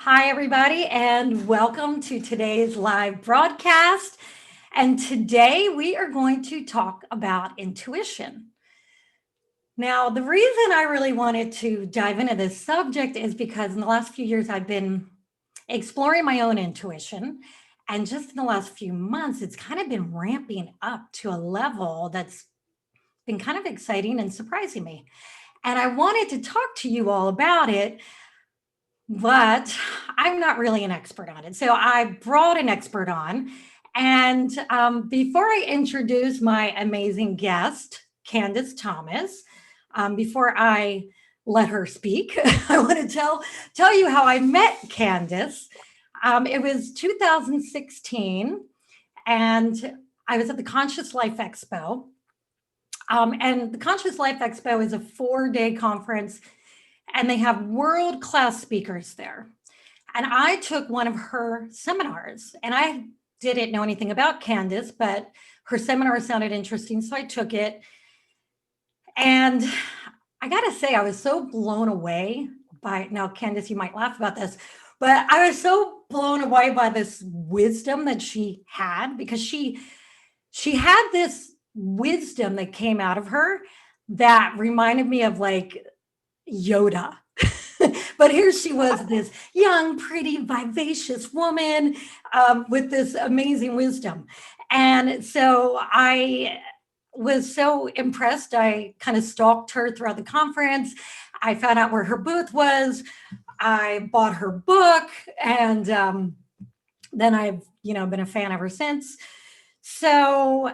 Hi, everybody, and welcome to today's live broadcast. And today we are going to talk about intuition. Now, the reason I really wanted to dive into this subject is because in the last few years I've been exploring my own intuition. And just in the last few months, it's kind of been ramping up to a level that's been kind of exciting and surprising me. And I wanted to talk to you all about it, but I'm not really an expert on it. So I brought an expert on. And before I introduce my amazing guest, Candice Thomas, before I let her speak, I want to tell you how I met Candice. It was 2016, and I was at the Conscious Life Expo. And the Conscious Life Expo is a 4-day conference, and they have world-class speakers there. And I took one of her seminars, and I didn't know anything about Candice, but her seminar sounded interesting, so I took it. And I got to say, I was so blown away by, now, Candice, you might laugh about this, but I was so blown away by this wisdom that she had, because she had this wisdom that came out of her that reminded me of like Yoda. But here she was, this young, pretty, vivacious woman with this amazing wisdom. And so I was so impressed. I kind of stalked her throughout the conference. I found out where her booth was. I bought her book, and then I've been a fan ever since. So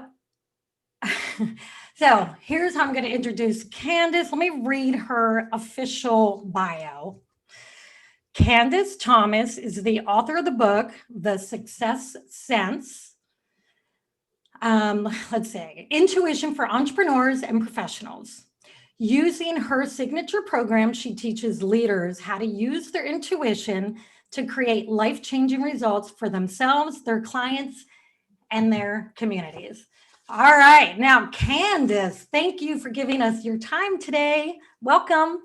here's how I'm going to introduce Candice. Let me read her official bio. Candice Thomas is the author of the book, The Success Sense. Let's say Intuition for Entrepreneurs and Professionals. Using her signature program, she teaches leaders how to use their intuition to create life-changing results for themselves, their clients, and their communities. All right. Now, Candice, thank you for giving us your time today. Welcome.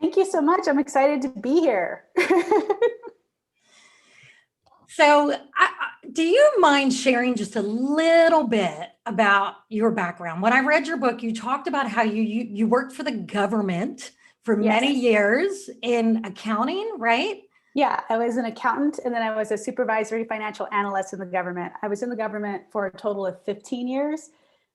Thank you so much. I'm excited to be here. So, do you mind sharing just a little bit about your background? When I read your book, you talked about how you worked for the government for many years in accounting, right? Yeah, I was an accountant, and then I was a supervisory financial analyst in the government. I was in the government for a total of 15 years,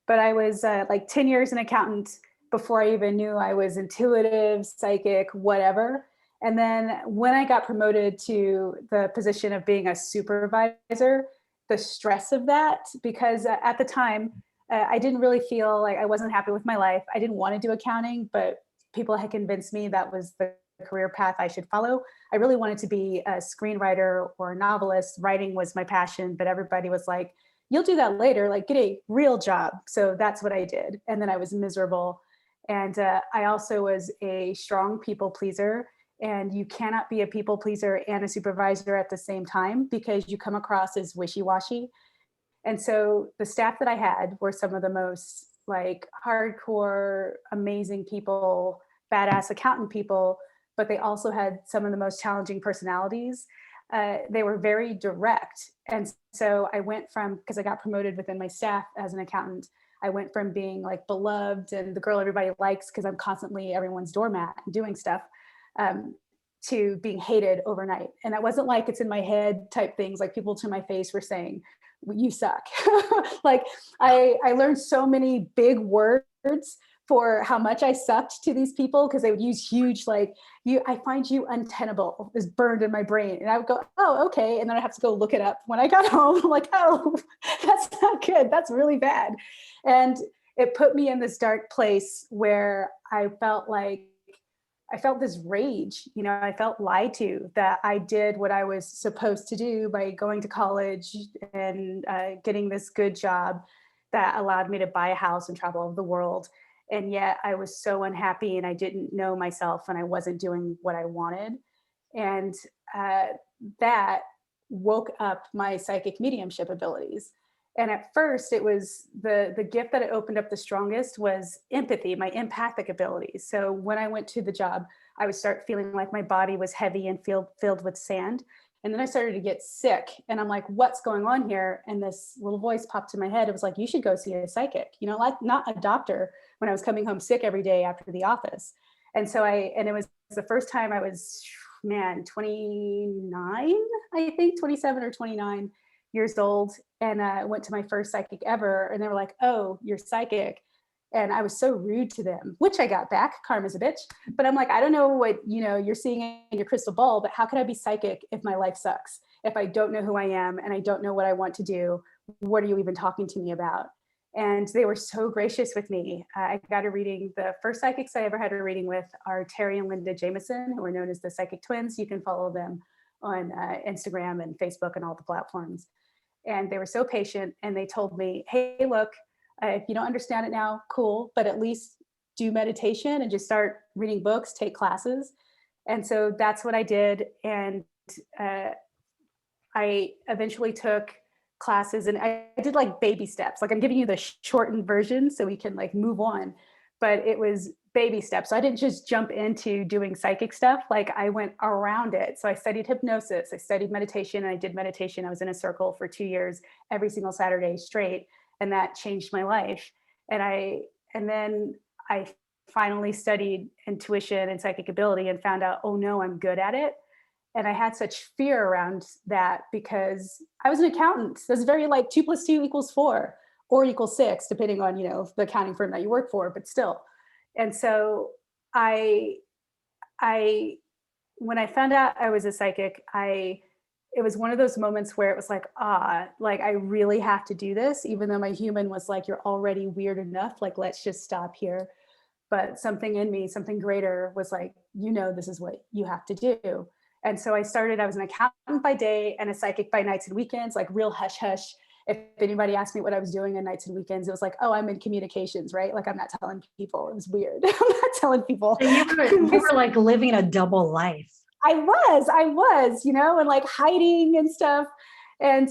but I was like 10 years an accountant before I even knew I was intuitive, psychic, whatever. And then when I got promoted to the position of being a supervisor, the stress of that, because at the time, I didn't really feel like, I wasn't happy with my life. I didn't want to do accounting, but people had convinced me that was the career path I should follow. I really wanted to be a screenwriter or a novelist. Writing was my passion, but everybody was like, you'll do that later, like get a real job. So that's what I did. And then I was miserable. And I also was a strong people pleaser. And you cannot be a people pleaser and a supervisor at the same time, because you come across as wishy-washy. And so the staff that I had were some of the most like hardcore, amazing people, badass accountant people, but they also had some of the most challenging personalities. They were very direct. And so I went from, because I got promoted within my staff as an accountant, I went from being like beloved and the girl everybody likes because I'm constantly everyone's doormat and doing stuff, to being hated overnight. And that wasn't like it's in my head type things, like people to my face were saying, you suck. Like I learned so many big words for how much I sucked to these people, because they would use huge, like, I find you untenable, is burned in my brain. And I would go, oh, okay. And then I have to go look it up when I got home. I'm like, oh, that's not good. That's really bad. And it put me in this dark place where I felt this rage, I felt lied to, that I did what I was supposed to do by going to college and getting this good job that allowed me to buy a house and travel over the world. And yet I was so unhappy and I didn't know myself and I wasn't doing what I wanted. And that woke up my psychic mediumship abilities. And at first it was the gift that it opened up the strongest was empathy, my empathic abilities. So when I went to the job, I would start feeling like my body was heavy and filled with sand. And then I started to get sick, and I'm like, what's going on here? And this little voice popped in my head. It was like, you should go see a psychic, like not a doctor, when I was coming home sick every day after the office. And so and it was the first time I was, 29, I think 27 or 29 years old. And I went to my first psychic ever. And they were like, oh, you're psychic. And I was so rude to them, which I got back. Karma's a bitch. But I'm like, I don't know what, you're seeing in your crystal ball, but how could I be psychic if my life sucks? If I don't know who I am and I don't know what I want to do, what are you even talking to me about? And they were so gracious with me. I got a reading. The first psychics I ever had a reading with are Terry and Linda Jameson, who are known as the Psychic Twins. You can follow them on Instagram and Facebook and all the platforms. And they were so patient, and they told me, hey, look, if you don't understand it now, cool, but at least do meditation and just start reading books, take classes. And so that's what I did. And I eventually took classes, and I did like baby steps. Like, I'm giving you the shortened version so we can like move on, but it was baby steps. So I didn't just jump into doing psychic stuff. Like, I went around it. So I studied hypnosis, I studied meditation, and I did meditation. I was in a circle for 2 years, every single Saturday straight. And that changed my life. And then I finally studied intuition and psychic ability and found out, oh no, I'm good at it. And I had such fear around that because I was an accountant. So it's very like 2 + 2 = 4 or equals 6, depending on, the accounting firm that you work for, but still. And so I when I found out I was a psychic, it was one of those moments where it was like, like I really have to do this, even though my human was like, you're already weird enough. Like, let's just stop here. But something in me, something greater was like, this is what you have to do. And so I was an accountant by day and a psychic by nights and weekends, like real hush hush. If anybody asked me what I was doing on nights and weekends, it was like, oh, I'm in communications, right? Like, I'm not telling people. It was weird. I'm not telling people. So you were like living a double life. I was, and like hiding and stuff. And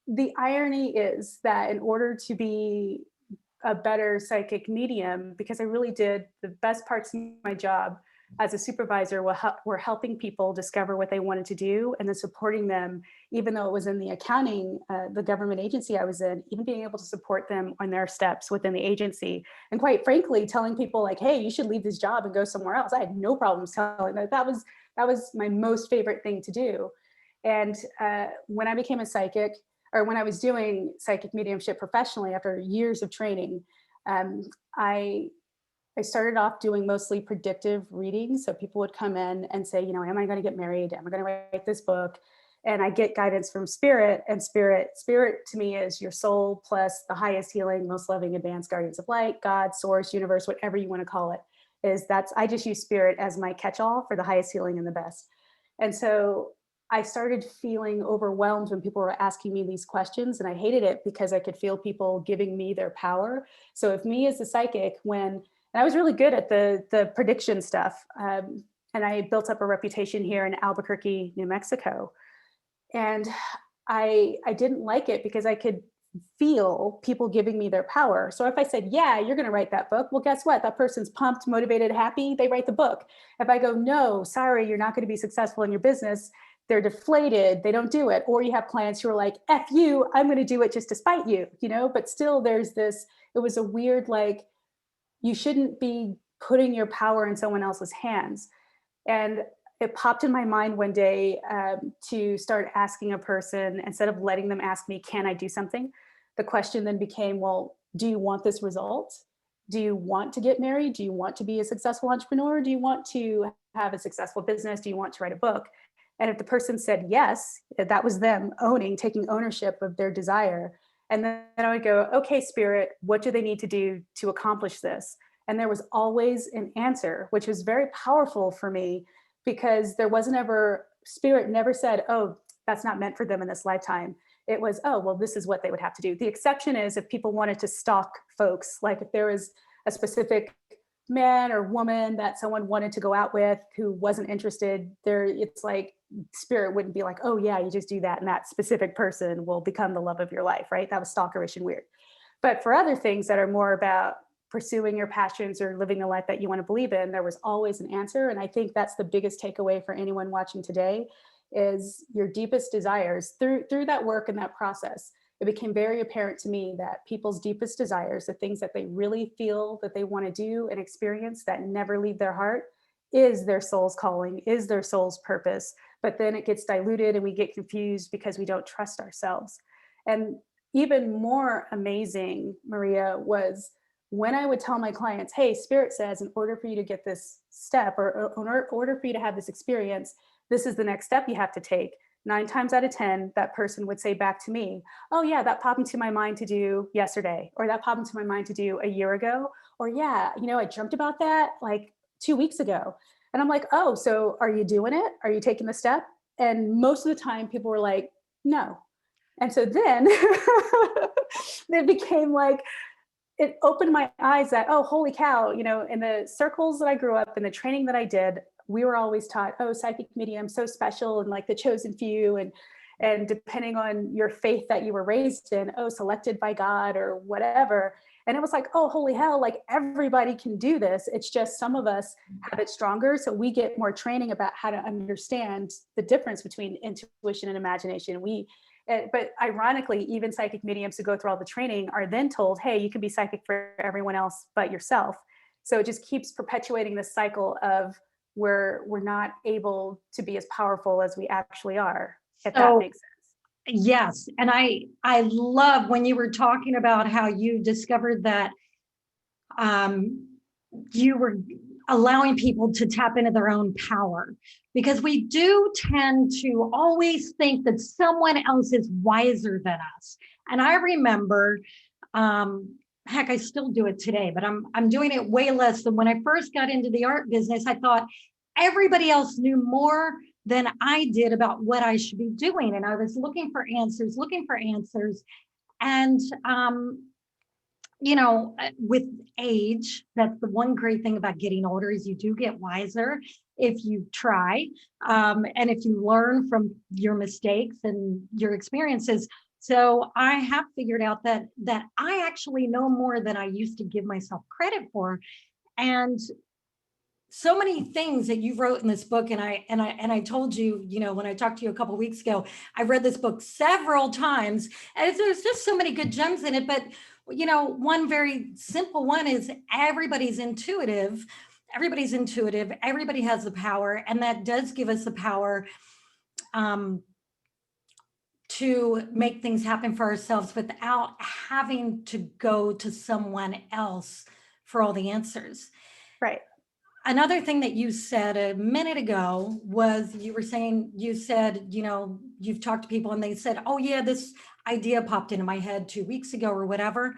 the irony is that in order to be a better psychic medium, because I really did the best parts of my job as a supervisor were helping people discover what they wanted to do, and then supporting them, even though it was in the accounting, the government agency I was in, even being able to support them on their steps within the agency. And quite frankly, telling people like, hey, you should leave this job and go somewhere else. I had no problems telling them. That was my most favorite thing to do. And when I became a psychic, or when I was doing psychic mediumship professionally after years of training, I started off doing mostly predictive readings. So people would come in and say, am I going to get married? Am I going to write this book? And I get guidance from spirit, and spirit to me is your soul plus the highest healing, most loving, advanced guardians of light, God, source, universe, whatever you want to call it. I just use spirit as my catch-all for the highest healing and the best. And so I started feeling overwhelmed when people were asking me these questions, and I hated it because I could feel people giving me their power. So if me as a psychic, and I was really good at the prediction stuff. And I built up a reputation here in Albuquerque, New Mexico. And I didn't like it because I could feel people giving me their power. So if I said, yeah, you're going to write that book, well, guess what? That person's pumped, motivated, happy, they write the book. If I go, no, sorry, you're not going to be successful in your business, they're deflated, they don't do it. Or you have clients who are like, F you, I'm going to do it just to spite you, but still there's this, it was a weird, like, you shouldn't be putting your power in someone else's hands. And it popped in my mind one day to start asking a person, instead of letting them ask me, can I do something? The question then became, well, do you want this result? Do you want to get married? Do you want to be a successful entrepreneur? Do you want to have a successful business? Do you want to write a book? And if the person said yes, that was them taking ownership of their desire. And then I would go, okay, spirit, what do they need to do to accomplish this? And there was always an answer, which was very powerful for me, because there wasn't ever, spirit never said, oh, that's not meant for them in this lifetime. It was, oh, well, this is what they would have to do. The exception is if people wanted to stalk folks, like if there was a specific man or woman that someone wanted to go out with who wasn't interested, it's like spirit wouldn't be like, oh yeah, you just do that and that specific person will become the love of your life, right? That was stalkerish and weird. But for other things that are more about pursuing your passions or living the life that you want to believe in, there was always an answer. And I think that's the biggest takeaway for anyone watching today is your deepest desires. Through that work and that process, it became very apparent to me that people's deepest desires, the things that they really feel that they want to do and experience that never leave their heart, is their soul's calling, is their soul's purpose. But then it gets diluted and we get confused because we don't trust ourselves. And even more amazing, Maria, was when I would tell my clients, hey, Spirit says, in order for you to get this step or in order for you to have this experience, this is the next step you have to take. 9 times out of 10, that person would say back to me, oh yeah, that popped into my mind to do yesterday, or that popped into my mind to do a year ago, or yeah, I dreamt about that like 2 weeks ago. And I'm like, oh, so are you doing it? Are you taking the step? And most of the time people were like, no. And so then it became like, it opened my eyes that, oh, holy cow, in the circles that I grew up, in the training that I did, we were always taught, oh, psychic medium, so special, and like the chosen few, and depending on your faith that you were raised in, oh, selected by God or whatever. And it was like, oh, holy hell, like everybody can do this. It's just some of us have it stronger. So we get more training about how to understand the difference between intuition and imagination. But ironically, even psychic mediums who go through all the training are then told, hey, you can be psychic for everyone else but yourself. So it just keeps perpetuating this cycle of where we're not able to be as powerful as we actually are, if that makes sense. Yes. And I love when you were talking about how you discovered that you were allowing people to tap into their own power, because we do tend to always think that someone else is wiser than us. And I remember, heck, I still do it today, but I'm doing it way less than when I first got into the art business. I thought everybody else knew more than I did about what I should be doing. And I was looking for answers. And with age, that's the one great thing about getting older, is you do get wiser if you try, and if you learn from your mistakes and your experiences. So I have figured out that I actually know more than I used to give myself credit for. And so many things that you wrote in this book, and I told you, when I talked to you a couple of weeks ago, I read this book several times, and there's just so many good gems in it. But one very simple one is everybody's intuitive. Everybody has the power, and that does give us the power to make things happen for ourselves without having to go to someone else for all the answers. Right. Another thing that you said a minute ago was you said, you've talked to people and they said, oh yeah, this idea popped into my head 2 weeks ago or whatever.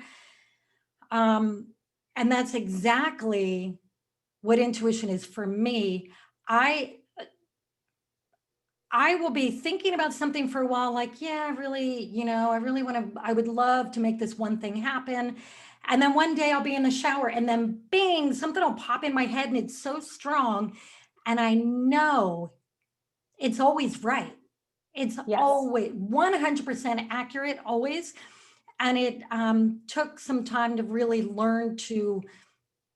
And that's exactly what intuition is for me. I will be thinking about something for a while, like, yeah, I would love to make this one thing happen. And then one day I'll be in the shower and then bing, something will pop in my head and it's so strong. And I know it's always right. It's always 100% accurate, always. And it took some time to really learn to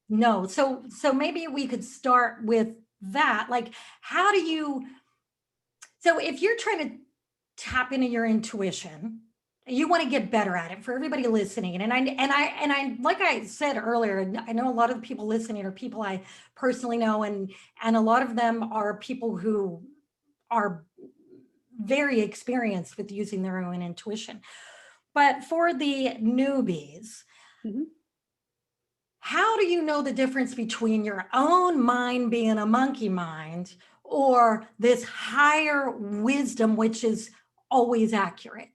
know. So maybe we could start with that. Like, so if you're trying to tap into your intuition, you want to get better at it, for everybody listening. And I, like I said earlier, I know a lot of the people listening are people I personally know, and a lot of them are people who are very experienced with using their own intuition. But for the newbies, how do you know the difference between your own mind being a monkey mind or this higher wisdom, which is always accurate?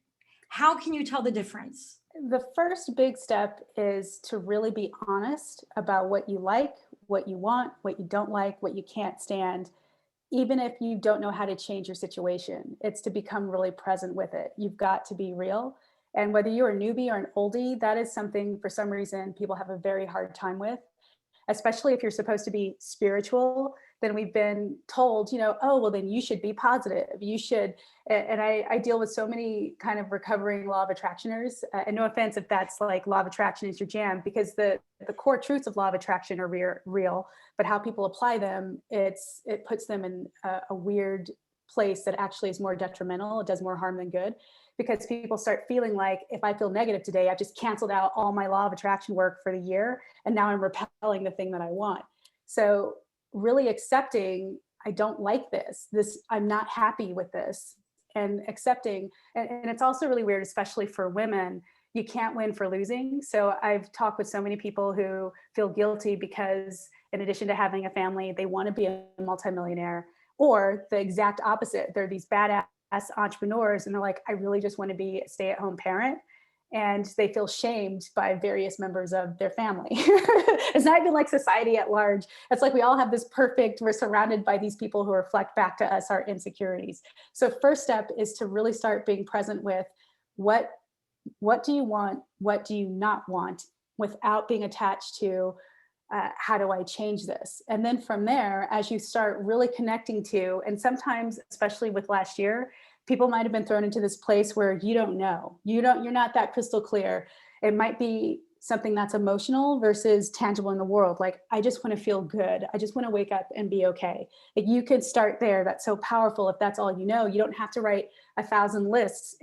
How can you tell the difference? The first big step is to really be honest about what you like, what you want, what you don't like, what you can't stand, even if you don't know how to change your situation. It's to become really present with it. You've got to be real. And whether you're a newbie or an oldie, that is something, for some reason, people have a very hard time with, especially if you're supposed to be spiritual. then we've been told, oh, well, then you should be positive. You should. And I deal with so many kind of recovering law of attractioners. And no offense if that's like law of attraction is your jam, because the core truths of law of attraction are real, but how people apply them, it puts them in a weird place that actually is more detrimental. It does more harm than good, because people start feeling like, if I feel negative today, I've just canceled out all my law of attraction work for the year, and now I'm repelling the thing that I want. So really accepting, I don't like this, I'm not happy with this, and accepting. And it's also really weird, especially for women, you can't win for losing. So I've talked with so many people who feel guilty because in addition to having a family, they want to be a multimillionaire, or the exact opposite. They're these badass entrepreneurs and they're like, I really just want to be a stay-at-home parent. And they feel shamed by various members of their family. It's not even like society at large. It's like we all have this perfect, we're surrounded by these people who reflect back to us our insecurities. So first step is to really start being present with what do you want? What do you not want? Without being attached to how do I change this? And then from there, as you start really connecting to, and sometimes, especially with last year, people might have been thrown into this place where you don't know, you're not that crystal clear. It might be something that's emotional versus tangible in the world. Like, I just want to feel good. I just want to wake up and be okay. Like, you could start there. That's so powerful. If that's all you know, you don't have to write 1,000 lists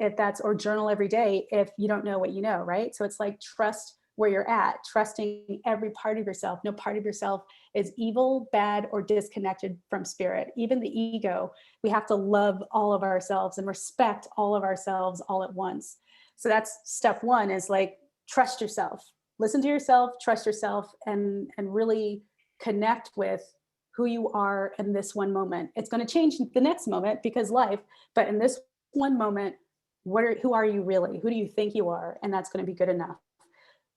or journal every day if you don't know what you know, right? So it's like, trust where you're at, trusting every part of yourself. No part of yourself is evil, bad, or disconnected from spirit. Even the ego, we have to love all of ourselves and respect all of ourselves all at once. So that's step one, is like, trust yourself, listen to yourself, trust yourself, and really connect with who you are in this one moment. It's going to change the next moment because life, but in this one moment, who are you really? Who do you think you are? And that's going to be good enough.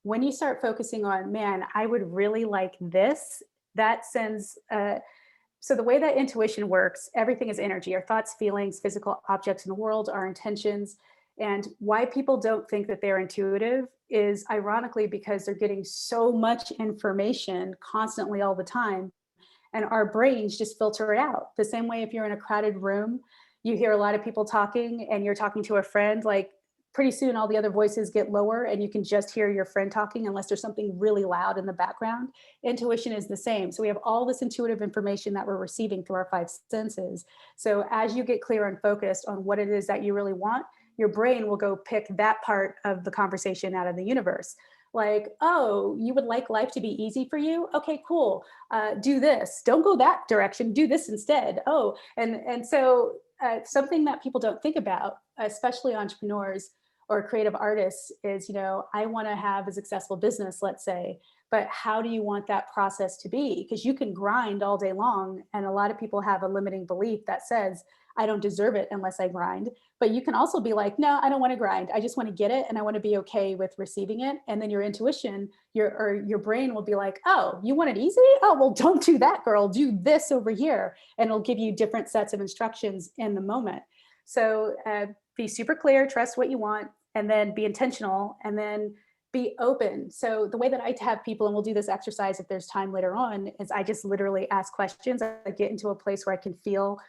When you start focusing on, man, I would really like this, that sends, so the way that intuition works, everything is energy, our thoughts, feelings, physical objects in the world, our intentions. And why people don't think that they're intuitive is ironically because they're getting so much information constantly all the time. And our brains just filter it out. The same way if you're in a crowded room, you hear a lot of people talking and you're talking to a friend, like, pretty soon all the other voices get lower and you can just hear your friend talking unless there's something really loud in the background. Intuition is the same. So we have all this intuitive information that we're receiving through our five senses. So as you get clear and focused on what it is that you really want, your brain will go pick that part of the conversation out of the universe. Like, oh, you would like life to be easy for you? Okay, cool. Do this. Don't go that direction. Do this instead. Oh, and so something that people don't think about, especially entrepreneurs or creative artists, is, I want to have a successful business, let's say, but how do you want that process to be? Because you can grind all day long. And a lot of people have a limiting belief that says, I don't deserve it unless I grind. But you can also be like, no, I don't want to grind. I just want to get it. And I want to be okay with receiving it. And then your intuition, your brain will be like, oh, you want it easy? Oh, well, don't do that, girl. Do this over here. And it'll give you different sets of instructions in the moment. So be super clear, trust what you want, and then be intentional, and then be open. So the way that I have people, and we'll do this exercise if there's time later on, is I just literally ask questions. I get into a place where I can feel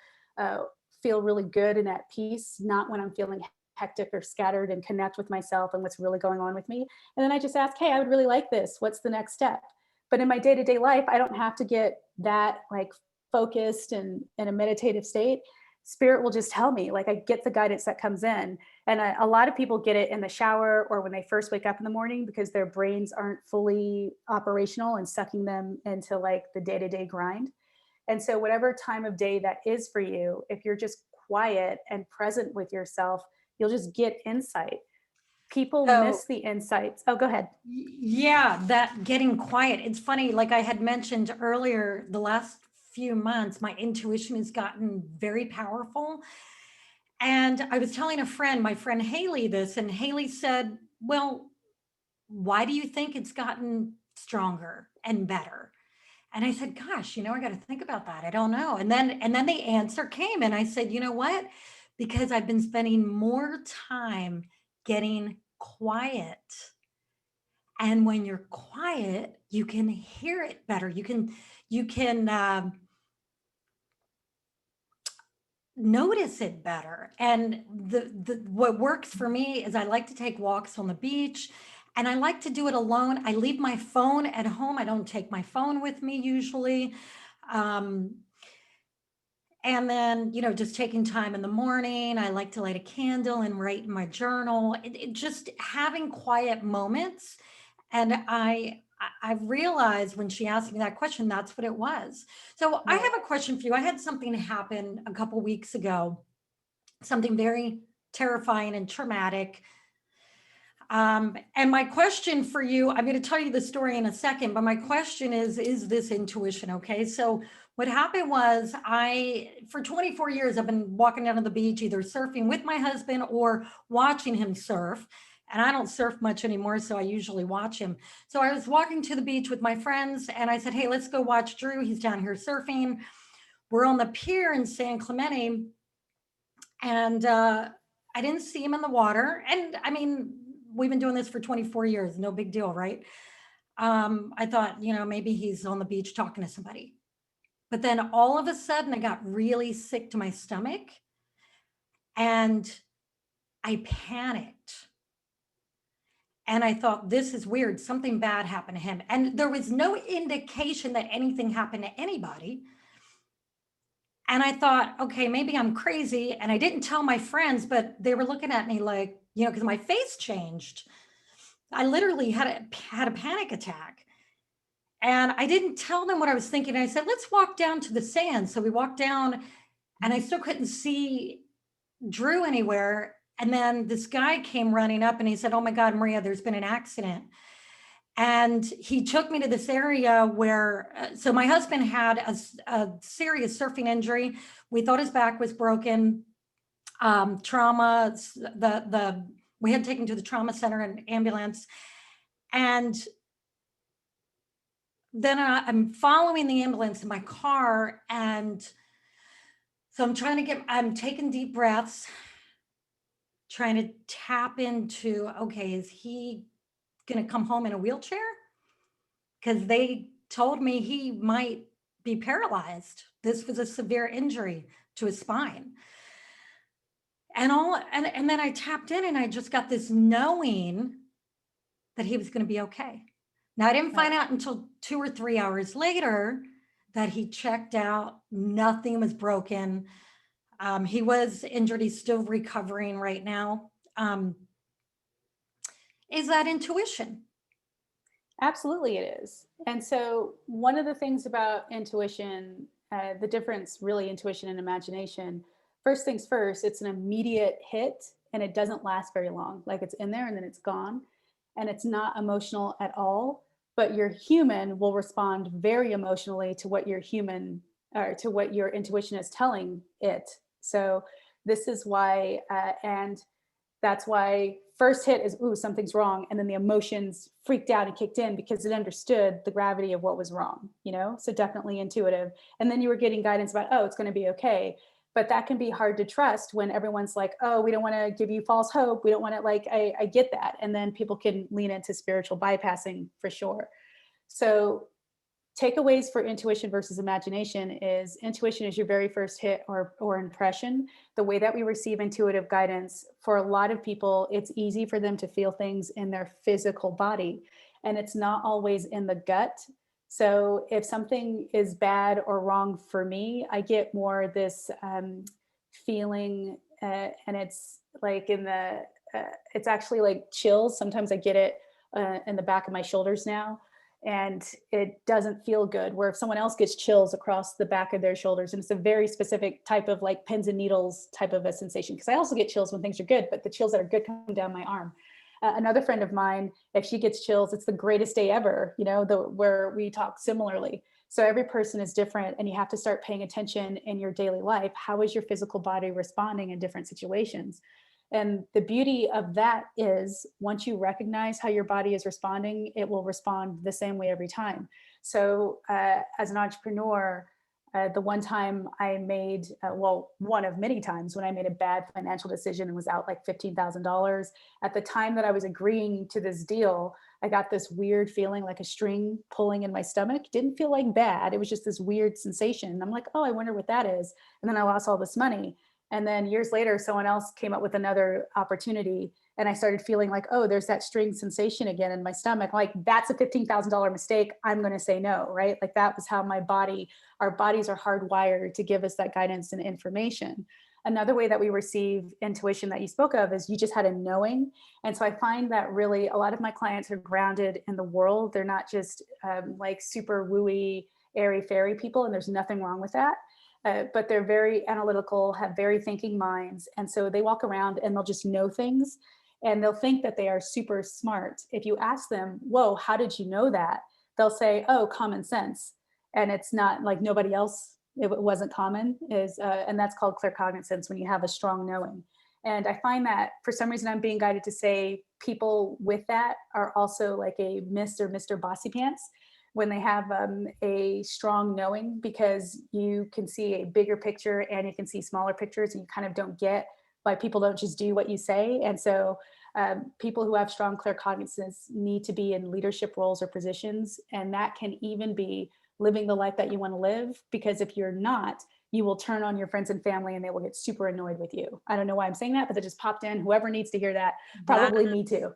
really good and at peace, not when I'm feeling hectic or scattered, and connect with myself and what's really going on with me. And then I just ask, hey, I would really like this. What's the next step? But in my day-to-day life, I don't have to get that like focused and in a meditative state. Spirit will just tell me, like, I get the guidance that comes in. And a lot of people get it in the shower or when they first wake up in the morning, because their brains aren't fully operational and sucking them into like the day-to-day grind. And so whatever time of day that is for you, if you're just quiet and present with yourself, you'll just get insight. People So miss the insights. Oh, go ahead. yeah, that getting quiet. It's funny, like I had mentioned earlier, the last few months, my intuition has gotten very powerful. And I was telling a friend, my friend Haley, this, and Haley said, well, why do you think it's gotten stronger and better? And I said, gosh, I got to think about that. I don't know. And then the answer came, and I said, you know what? Because I've been spending more time getting quiet. And when you're quiet, you can hear it better. You can notice it better. And what works for me is I like to take walks on the beach, and I like to do it alone. I leave my phone at home. I don't take my phone with me usually. Um, and then, just taking time in the morning, I like to light a candle and write in my journal. Just having quiet moments. And I realized when she asked me that question, that's what it was. So I Right. have a question for you. I had something happen a couple weeks ago, something very terrifying and traumatic. And my question for you, I'm going to tell you the story in a second, but my question is this intuition? Okay. So what happened was for 24 years, I've been walking down to the beach, either surfing with my husband or watching him surf. And I don't surf much anymore, so I usually watch him. So I was walking to the beach with my friends and I said, hey, let's go watch Drew. He's down here surfing. We're on the pier in San Clemente. And I didn't see him in the water. And I mean, we've been doing this for 24 years, no big deal, right? I thought, maybe he's on the beach talking to somebody. But then all of a sudden, I got really sick to my stomach and I panicked. And I thought, this is weird. Something bad happened to him. And there was no indication that anything happened to anybody. And I thought, okay, maybe I'm crazy. And I didn't tell my friends, but they were looking at me like, because my face changed. I literally had a panic attack. And I didn't tell them what I was thinking. I said, let's walk down to the sand. So we walked down and I still couldn't see Drew anywhere. And then this guy came running up and he said, oh my God, Maria, there's been an accident. And he took me to this area where, so my husband had a serious surfing injury. We thought his back was broken, trauma, we had taken to the trauma center and ambulance. And then I'm following the ambulance in my car. And so I'm taking deep breaths, trying to tap into, okay, is he going to come home in a wheelchair? Because they told me he might be paralyzed. This was a severe injury to his spine. And then I tapped in and I just got this knowing that he was going to be okay. Now I didn't find out until 2 or 3 hours later that he checked out, nothing was broken. He was injured, he's still recovering right now. Is that intuition? Absolutely, it is. And so, one of the things about intuition, the difference really intuition and imagination, first things first, it's an immediate hit and it doesn't last very long. Like it's in there and then it's gone. And it's not emotional at all. But your human will respond very emotionally to what your human or to what your intuition is telling it. So, this is why, and that's why first hit is, ooh, something's wrong. And then the emotions freaked out and kicked in because it understood the gravity of what was wrong, So definitely intuitive. And then you were getting guidance about, oh, it's going to be okay. But that can be hard to trust when everyone's like, oh, we don't want to give you false hope. We don't want to I get that. And then people can lean into spiritual bypassing for sure. So takeaways for intuition versus imagination is intuition is your very first hit or impression. The way that we receive intuitive guidance, for a lot of people, it's easy for them to feel things in their physical body, and it's not always in the gut. So if something is bad or wrong for me, I get more this feeling, and it's like it's actually like chills. Sometimes I get it in the back of my shoulders now, and it doesn't feel good. Where if someone else gets chills across the back of their shoulders, and it's a very specific type of like pins and needles type of a sensation, because I also get chills when things are good, but the chills that are good come down my arm. Another friend of mine, if she gets chills, it's the greatest day ever, where we talk similarly. So every person is different, and you have to start paying attention in your daily life. How is your physical body responding in different situations? And the beauty of that is once you recognize how your body is responding, it will respond the same way every time. So as an entrepreneur, The one time I made, one of many times when I made a bad financial decision and was out like $15,000. At the time that I was agreeing to this deal, I got this weird feeling like a string pulling in my stomach. Didn't feel like bad. It was just this weird sensation. I'm like, oh, I wonder what that is. And then I lost all this money. And then years later, someone else came up with another opportunity. And I started feeling like, oh, there's that string sensation again in my stomach. Like, that's a $15,000 mistake. I'm going to say no, right? Like, that was how our bodies are hardwired to give us that guidance and information. Another way that we receive intuition that you spoke of is you just had a knowing. And so I find that really a lot of my clients are grounded in the world. They're not just like super wooey, airy fairy people, and there's nothing wrong with that. But they're very analytical, have very thinking minds. And so they walk around and they'll just know things and they'll think that they are super smart. If you ask them, whoa, how did you know that? They'll say, oh, common sense. And it's not like nobody else, it wasn't common, and that's called claircognizance, when you have a strong knowing. And I find that for some reason I'm being guided to say people with that are also like a Mr. Bossy Pants, when they have a strong knowing, because you can see a bigger picture and you can see smaller pictures, and you kind of don't get why people don't just do what you say. And so people who have strong claircognizance need to be in leadership roles or positions. And that can even be living the life that you want to live, because if you're not, you will turn on your friends and family and they will get super annoyed with you. I don't know why I'm saying that, but that just popped in. Whoever needs to hear that, probably me too.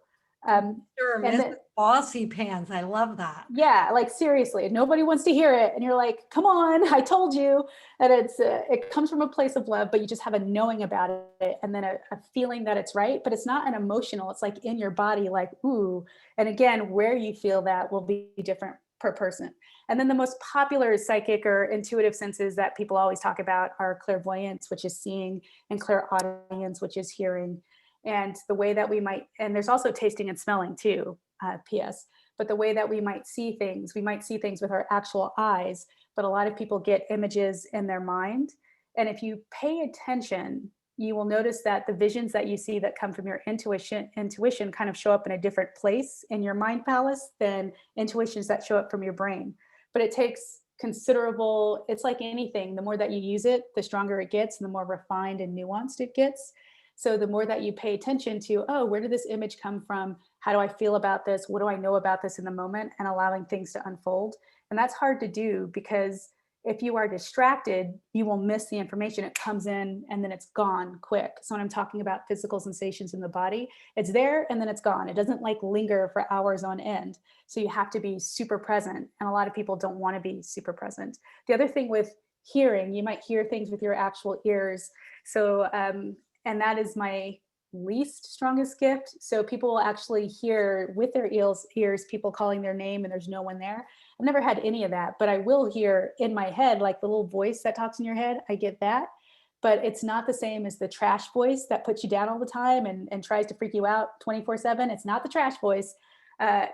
Sure, And Mrs. Bossy Pants. I love that. yeah, like seriously, nobody wants to hear it. And you're like, come on, I told you. And it comes from a place of love, but you just have a knowing about it, and then a feeling that it's right, but it's not an emotional, it's like in your body, like, ooh. And again, where you feel that will be different per person. And then the most popular psychic or intuitive senses that people always talk about are clairvoyance, which is seeing, and clairaudience, which is hearing. And the way that we might, and there's also tasting and smelling too, PS. But the way that we might see things with our actual eyes, but a lot of people get images in their mind. And if you pay attention, you will notice that the visions that you see that come from your intuition kind of show up in a different place in your mind palace than intuitions that show up from your brain. But it takes considerable, it's like anything, the more that you use it, the stronger it gets, and the more refined and nuanced it gets. So the more that you pay attention to, oh, where did this image come from? How do I feel about this? What do I know about this in the moment? And allowing things to unfold. And that's hard to do, because if you are distracted, you will miss the information. It comes in and then it's gone quick. So when I'm talking about physical sensations in the body, it's there and then it's gone. It doesn't like linger for hours on end. So you have to be super present. And a lot of people don't want to be super present. The other thing with hearing, you might hear things with your actual ears. So, and that is my least strongest gift. So people will actually hear with their ears people calling their name and there's no one there. I've never had any of that, but I will hear in my head, like the little voice that talks in your head. I get that, but it's not the same as the trash voice that puts you down all the time and tries to freak you out 24/7. It's not the trash voice,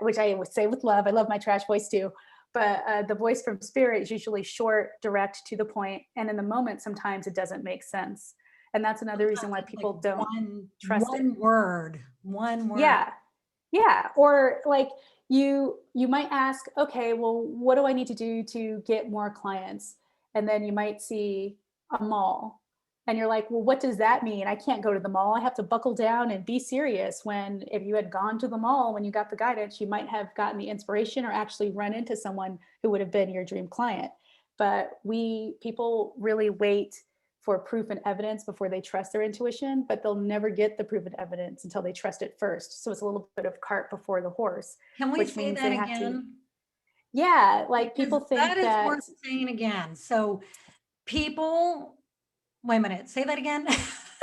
which I would say with love. I love my trash voice too. But the voice from spirit is usually short, direct, to the point. And in the moment, sometimes it doesn't make sense. And that's another reason why people Like don't trust it. One word. Yeah. Yeah. Or like you might ask, okay, well, what do I need to do to get more clients? And then you might see a mall and you're like, well, what does that mean? I can't go to the mall. I have to buckle down and be serious. When if you had gone to the mall when you got the guidance, you might have gotten the inspiration or actually run into someone who would have been your dream client. But people really wait for proof and evidence before they trust their intuition, but they'll never get the proof and evidence until they trust it first. So it's a little bit of cart before the horse, Can we which say means that they have to. again? Yeah, like Because people that think is that. worth saying again. So people, wait a minute, say that again.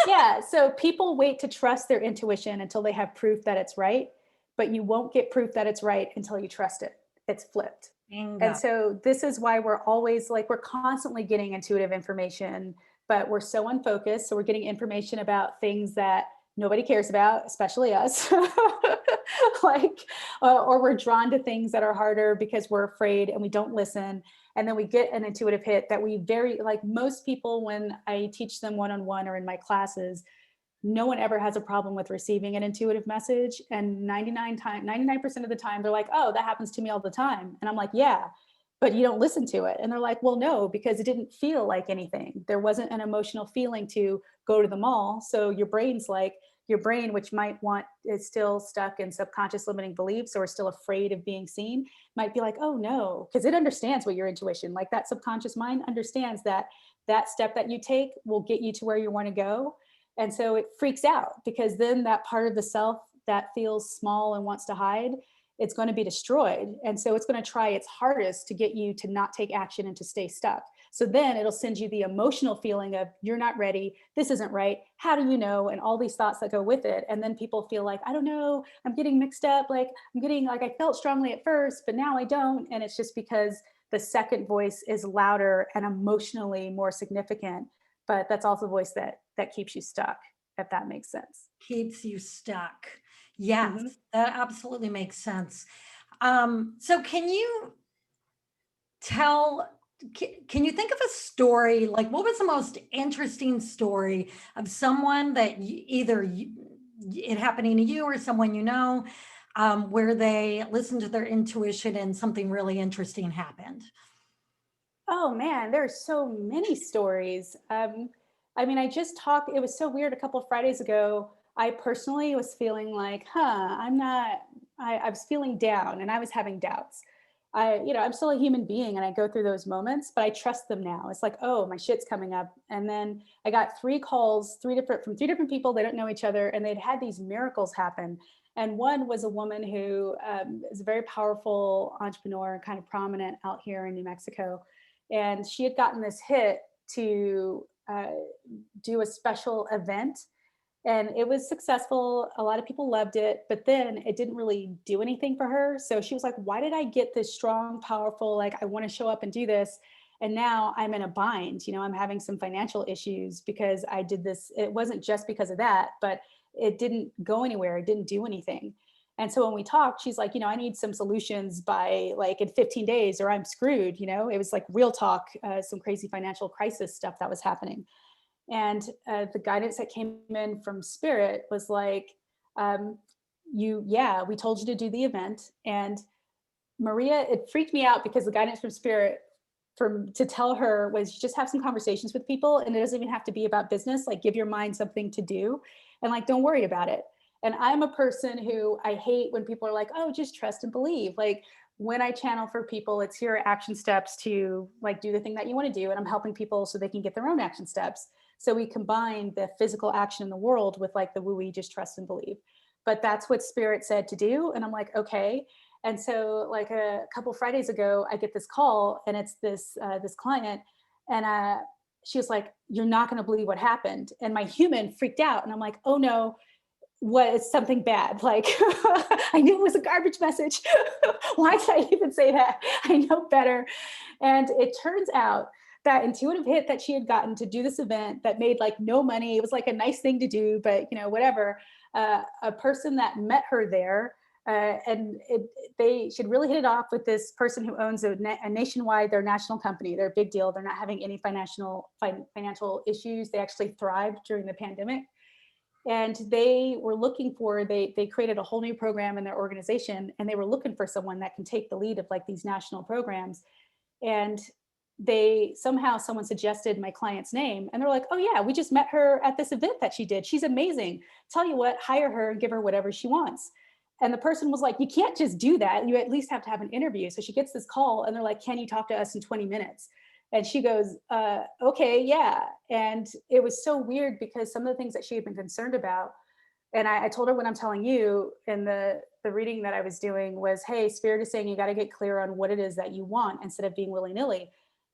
Yeah, so people wait to trust their intuition until they have proof that it's right, but you won't get proof that it's right until you trust it. It's flipped. And Bingo. so this is why we're always like, we're constantly getting intuitive information, but we're so unfocused. So we're getting information about things that nobody cares about, especially us. Like, or we're drawn to things that are harder because we're afraid and we don't listen. And then we get an intuitive hit that we like most people, when I teach them one-on-one or in my classes, no one ever has a problem with receiving an intuitive message. And 99% of the time they're like, oh, that happens to me all the time. And I'm like, yeah, but you don't listen to it. And they're like, well, no, because it didn't feel like anything. There wasn't an emotional feeling to go to the mall. So your brain's like, your brain, which might want, is still stuck in subconscious limiting beliefs or still afraid of being seen, might be like, oh no, because it understands what your intuition, like that subconscious mind understands that that step that you take will get you to where you want to go. And so it freaks out, because then that part of the self that feels small and wants to hide, it's going to be destroyed. And so it's going to try its hardest to get you to not take action and to stay stuck. So then it'll send you the emotional feeling of, you're not ready, this isn't right, how do you know, and all these thoughts that go with it. And then people feel like, I don't know, I'm getting mixed up, like I'm getting, like I felt strongly at first, but now I don't. And it's just because the second voice is louder and emotionally more significant. But that's also the voice that keeps you stuck, if that makes sense. Keeps you stuck. Yes, Mhm. that absolutely makes sense. So can you tell, can you think of a story, like what was the most interesting story of someone that it happening to you or someone you know, where they listened to their intuition and something really interesting happened? Oh man, there's so many stories. I mean, I just talked, it was so weird. A couple of Fridays ago, I personally was feeling like, I'm not, I was feeling down and I was having doubts. I'm still a human being and I go through those moments, but I trust them now. It's like, oh, my shit's coming up. And then I got 3 calls, from 3 different people. They don't know each other, and they'd had these miracles happen. And one was a woman who is a very powerful entrepreneur, kind of prominent out here in New Mexico, and she had gotten this hit to do a special event, and it was successful. A lot of people loved it, but then it didn't really do anything for her. So she was like, why did I get this strong, powerful, like I want to show up and do this, and now I'm in a bind? I'm having some financial issues because I did this. It wasn't just because of that, but it didn't go anywhere, it didn't do anything. And so when we talked, she's like, I need some solutions by like in 15 days or I'm screwed. It was like real talk, some crazy financial crisis stuff that was happening. And the guidance that came in from spirit was like, um, we told you to do the event. And Maria, it freaked me out because the guidance from spirit to tell her was, just have some conversations with people, and it doesn't even have to be about business. Like, give your mind something to do, and like, don't worry about it. And I'm a person who, I hate when people are like, oh, just trust and believe. Like, when I channel for people, it's here are action steps to like do the thing that you want to do, and I'm helping people so they can get their own action steps. So we combine the physical action in the world with like the woo-wee, just trust and believe. But that's what spirit said to do, and I'm like, okay. And so, like a couple Fridays ago, I get this call, and it's this client, and she was like, "You're not going to believe what happened." And my human freaked out, and I'm like, "Oh no, what is something bad?" Like, I knew it was a garbage message. Why did I even say that? I know better. And it turns out that intuitive hit that she had gotten to do this event that made like no money. It was like a nice thing to do, but whatever. A person that met her there, they should really hit it off with this person who owns a nationwide, their national company. They're a big deal. They're not having any financial issues. They actually thrived during the pandemic. And they were looking for, they created a whole new program in their organization, and they were looking for someone that can take the lead of like these national programs. And someone suggested my client's name, and they're like, oh yeah, we just met her at this event that she did, she's amazing, tell you what, hire her and give her whatever she wants. And the person was like, you can't just do that, you at least have to have an interview. So she gets this call, and they're like, can you talk to us in 20 minutes? And she goes, okay, yeah. And it was so weird because some of the things that she had been concerned about, and I told her what I'm telling you in the reading that I was doing was, hey, spirit is saying you got to get clear on what it is that you want instead of being willy-nilly.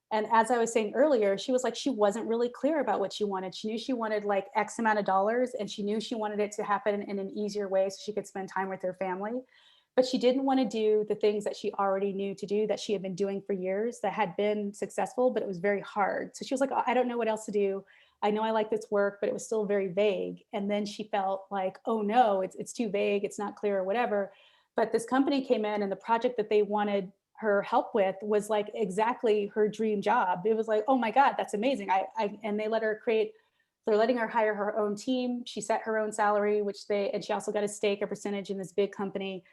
And as I was saying earlier, she was like, she wasn't really clear about what she wanted. She knew she wanted like X amount of dollars, and she knew she wanted it to happen in an easier way so she could spend time with her family. But she didn't want to do the things that she already knew to do, that she had been doing for years, that had been successful, but it was very hard. So she was like, I don't know what else to do. I know I like this work, but it was still very vague. And then she felt like, oh no, it's too vague, it's not clear or whatever. But this company came in, and the project that they wanted her help with was like exactly her dream job. It was like, oh my God, that's amazing. And they let her they're letting her hire her own team. She set her own salary, and she also got a percentage in this big company.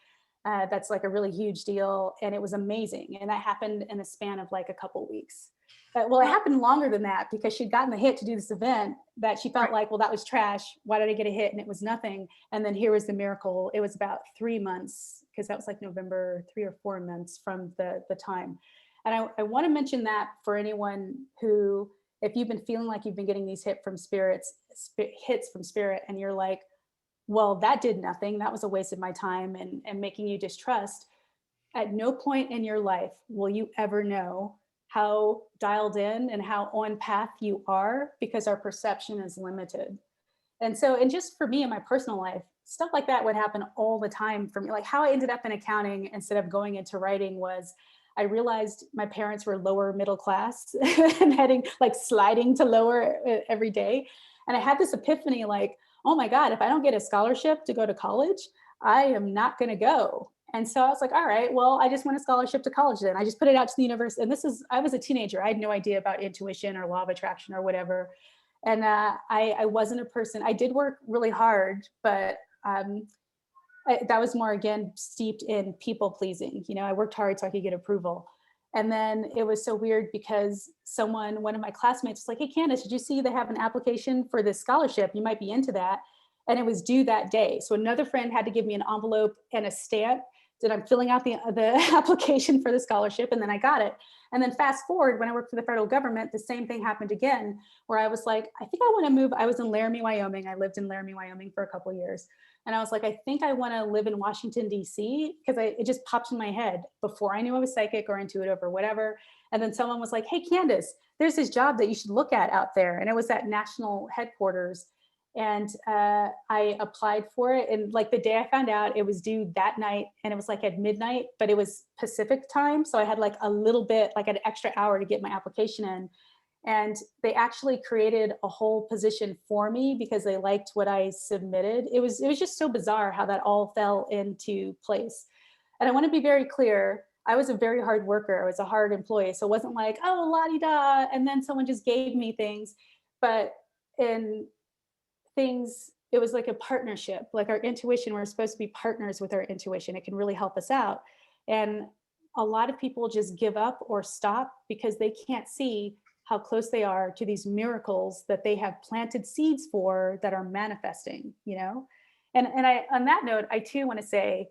That's like a really huge deal. And it was amazing. And that happened in a span of like a couple weeks. Well, it Well, happened longer than that because she'd gotten the hit to do this event that she felt right. like, well, that was trash. Why did I get a hit? And it was nothing. And then here was the miracle. It was about 3 months because that was like November, 3 or 4 months from the time. And I want to mention that for anyone who, if you've been feeling like you've been getting these hits from spirit, and you're like, well, that did nothing. That was a waste of my time and making you distrust. At no point in your life will you ever know how dialed in and how on path you are because our perception is limited. And so, and just for me in my personal life, stuff like that would happen all the time for me. Like how I ended up in accounting instead of going into writing was I realized my parents were lower middle class and heading like sliding to lower every day. And I had this epiphany like, oh my God, if I don't get a scholarship to go to college, I am not going to go. And so I was like, all right, well, I just want a scholarship to college then. I just put it out to the universe. And I was a teenager. I had no idea about intuition or law of attraction or whatever. And I wasn't a person, I did work really hard, but that was more, again, steeped in people pleasing. I worked hard so I could get approval. And then it was so weird because one of my classmates was like, hey, Candice, did you see they have an application for this scholarship? You might be into that. And it was due that day. So another friend had to give me an envelope and a stamp that I'm filling out the application for the scholarship. And then I got it. And then fast forward, when I worked for the federal government, the same thing happened again, where I was like, I think I want to move. I was in Laramie, Wyoming. I lived in Laramie, Wyoming for a couple of years. And I was like, I think I want to live in Washington, D.C., because it just popped in my head before I knew I was psychic or intuitive or whatever. And then someone was like, hey, Candice, there's this job that you should look at out there. And it was at national headquarters. And I applied for it. And like the day I found out, it was due that night. And it was like at midnight, but it was Pacific time. So I had like a little bit, like an extra hour to get my application in. And they actually created a whole position for me because they liked what I submitted. It was just so bizarre how that all fell into place. And I want to be very clear, I was a very hard worker. I was a hard employee. So it wasn't like, oh, la-di-da, and then someone just gave me things. But in things, it was like a partnership. Like our intuition, we're supposed to be partners with our intuition. It can really help us out. And a lot of people just give up or stop because they can't see how close they are to these miracles that they have planted seeds for that are manifesting. And I, on that note, I too want to say,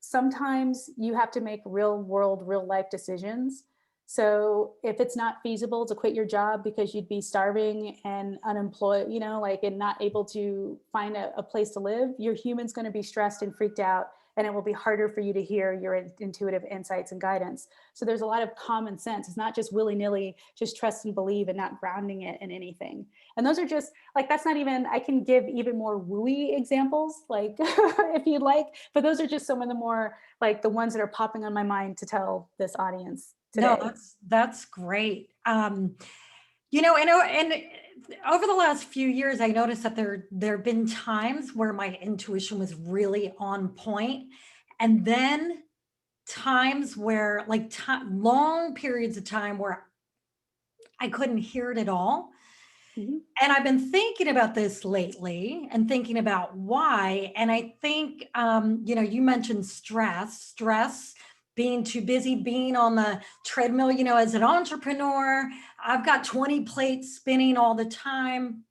sometimes you have to make real world, real life decisions. So if it's not feasible to quit your job because you'd be starving and unemployed, and not able to find a place to live, your human's going to be stressed and freaked out, and it will be harder for you to hear your intuitive insights and guidance. So there's a lot of common sense. It's not just willy-nilly, just trust and believe and not grounding it in anything. And those are just like, that's not even, I can give even more wooey examples, like if you'd like, but those are just some of the more like the ones that are popping on my mind to tell this audience No, today. that's great. And over the last few years, I noticed that there have been times where my intuition was really on point, and then times where like long periods of time where I couldn't hear it at all. Mhm. And I've been thinking about this lately and thinking about why. And I think, you mentioned stress, being too busy, being on the treadmill, as an entrepreneur, I've got 20 plates spinning all the time.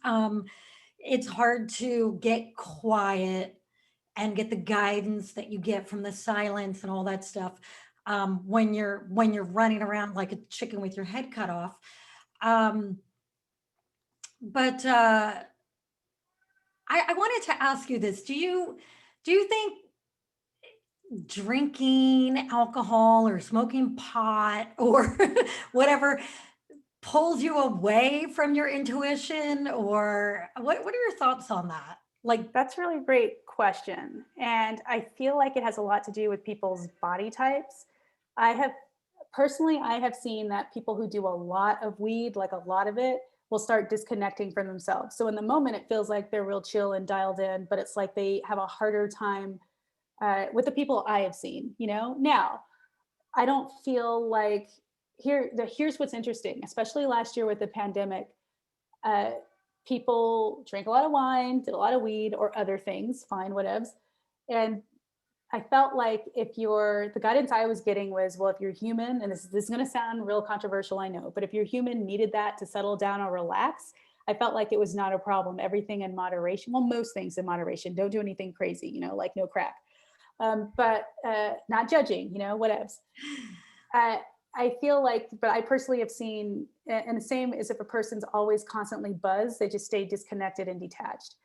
Um, it's hard to get quiet and get the guidance that you get from the silence and all that stuff, when you're running around like a chicken with your head cut off. Um, but I wanted to ask you this. Do you think drinking alcohol or smoking pot or whatever pulls you away from your intuition, or what are your thoughts on that? Like, That's a really great question. And I feel like it has a lot to do with people's body types. I have personally, I have seen that people who do a lot of weed, like a lot of it, will start disconnecting from themselves. So in the moment, it feels like they're real chill and dialed in, but it's like they have a harder time with the people I have seen. Now, I don't feel like here's what's interesting, especially last year with the pandemic. Uh, People drank a lot of wine, did a lot of weed or other things, fine, whatevs. And I felt like the guidance I was getting was, well, if you're human, and this is going to sound real controversial, I know, but if your human needed that to settle down or relax, I felt like it was not a problem. Everything in moderation. Well, most things in moderation. Don't do anything crazy, like no crack. But not judging, whatevs. Uh, I feel like, but I personally have seen, and the same as if a person's always constantly buzzed, they just stay disconnected and detached.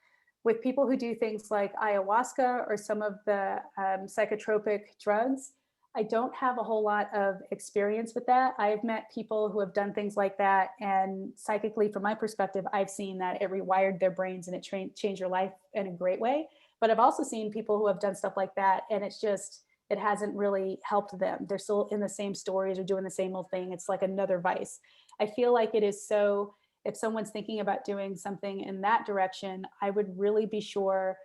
With people who do things like ayahuasca or some of the psychotropic drugs, I don't have a whole lot of experience with that. I've met people who have done things like that, and psychically, from my perspective, I've seen that it rewired their brains and it changed your life in a great way. But I've also seen people who have done stuff like that, and it hasn't really helped them. They're still in the same stories or doing the same old thing. It's like another vice. I feel like it is so, if someone's thinking about doing something in that direction, I would really be sure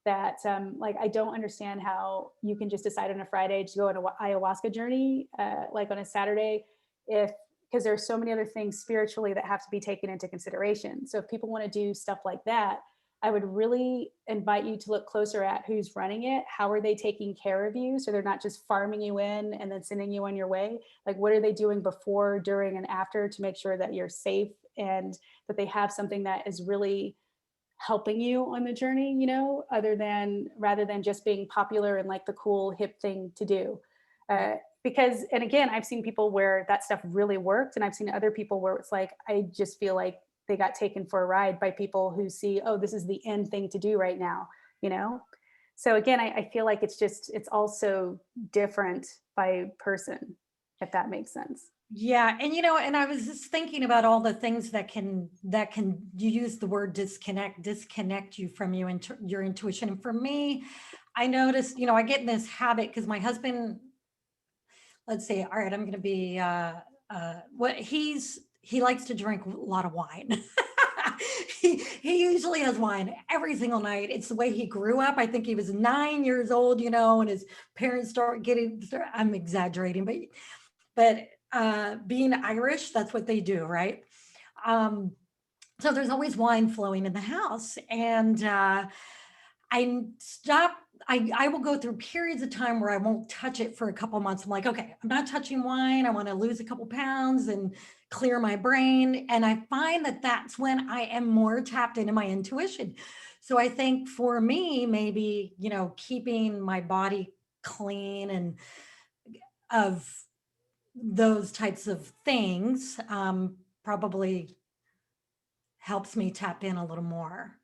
that, like, I don't understand how you can just decide on a Friday to go on an ayahuasca journey, like on a Saturday, because there are so many other things spiritually that have to be taken into consideration. So if people want to do stuff like that, I would really invite you to look closer at who's running it. How are they taking care of you? So they're not just farming you in and then sending you on your way. Like, what are they doing before, during, and after to make sure that you're safe and that they have something that is really helping you on the journey, rather than just being popular and like the cool hip thing to do. Because, and again, I've seen people where that stuff really worked, and I've seen other people where it's like, I just feel like they got taken for a ride by people who see, oh, this is the end thing to do right now, you know? So again, I feel like it's also different by person, if that makes sense. Yeah, and and I was just thinking about all the things that can you use the word disconnect you from your intuition. And for me, I noticed, I get in this habit because my husband, let's say, all right, I'm going to be what he likes to drink a lot of wine. He usually has wine every single night. It's the way he grew up. I think he was 9 years old, and his parents I'm exaggerating, but being Irish, that's what they do, right? Um, so there's always wine flowing in the house. And I stop, I will go through periods of time where I won't touch it for a couple months. I'm like, okay, I'm not touching wine. I want to lose a couple pounds and clear my brain. And I find that that's when I am more tapped into my intuition. So I think for me, maybe, keeping my body clean and of those types of things probably helps me tap in a little more.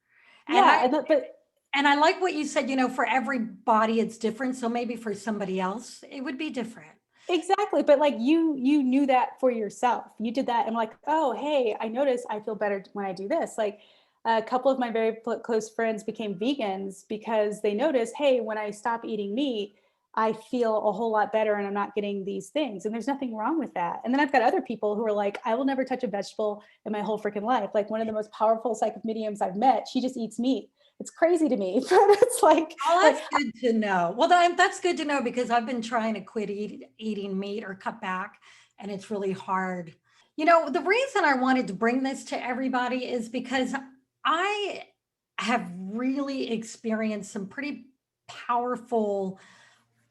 And Yeah, I but and I like what you said, for everybody it's different. So maybe for somebody else it would be different. exactly. But like you knew that for yourself. You did that and like, oh, hey, I notice I feel better when I do this. Like a couple of my very close friends became vegans because they noticed, hey, when I stop eating meat, I feel a whole lot better and I'm not getting these things. And there's nothing wrong with that. And then I've got other people who are like, I will never touch a vegetable in my whole freaking life. Like one of the most powerful psychic mediums I've met, she just eats meat. It's crazy to me, but it's Oh, like that's good to know. Well, that's good to know because I've been trying to quit eating meat or cut back, and it's really hard. The reason I wanted to bring this to everybody is because I have really experienced some pretty powerful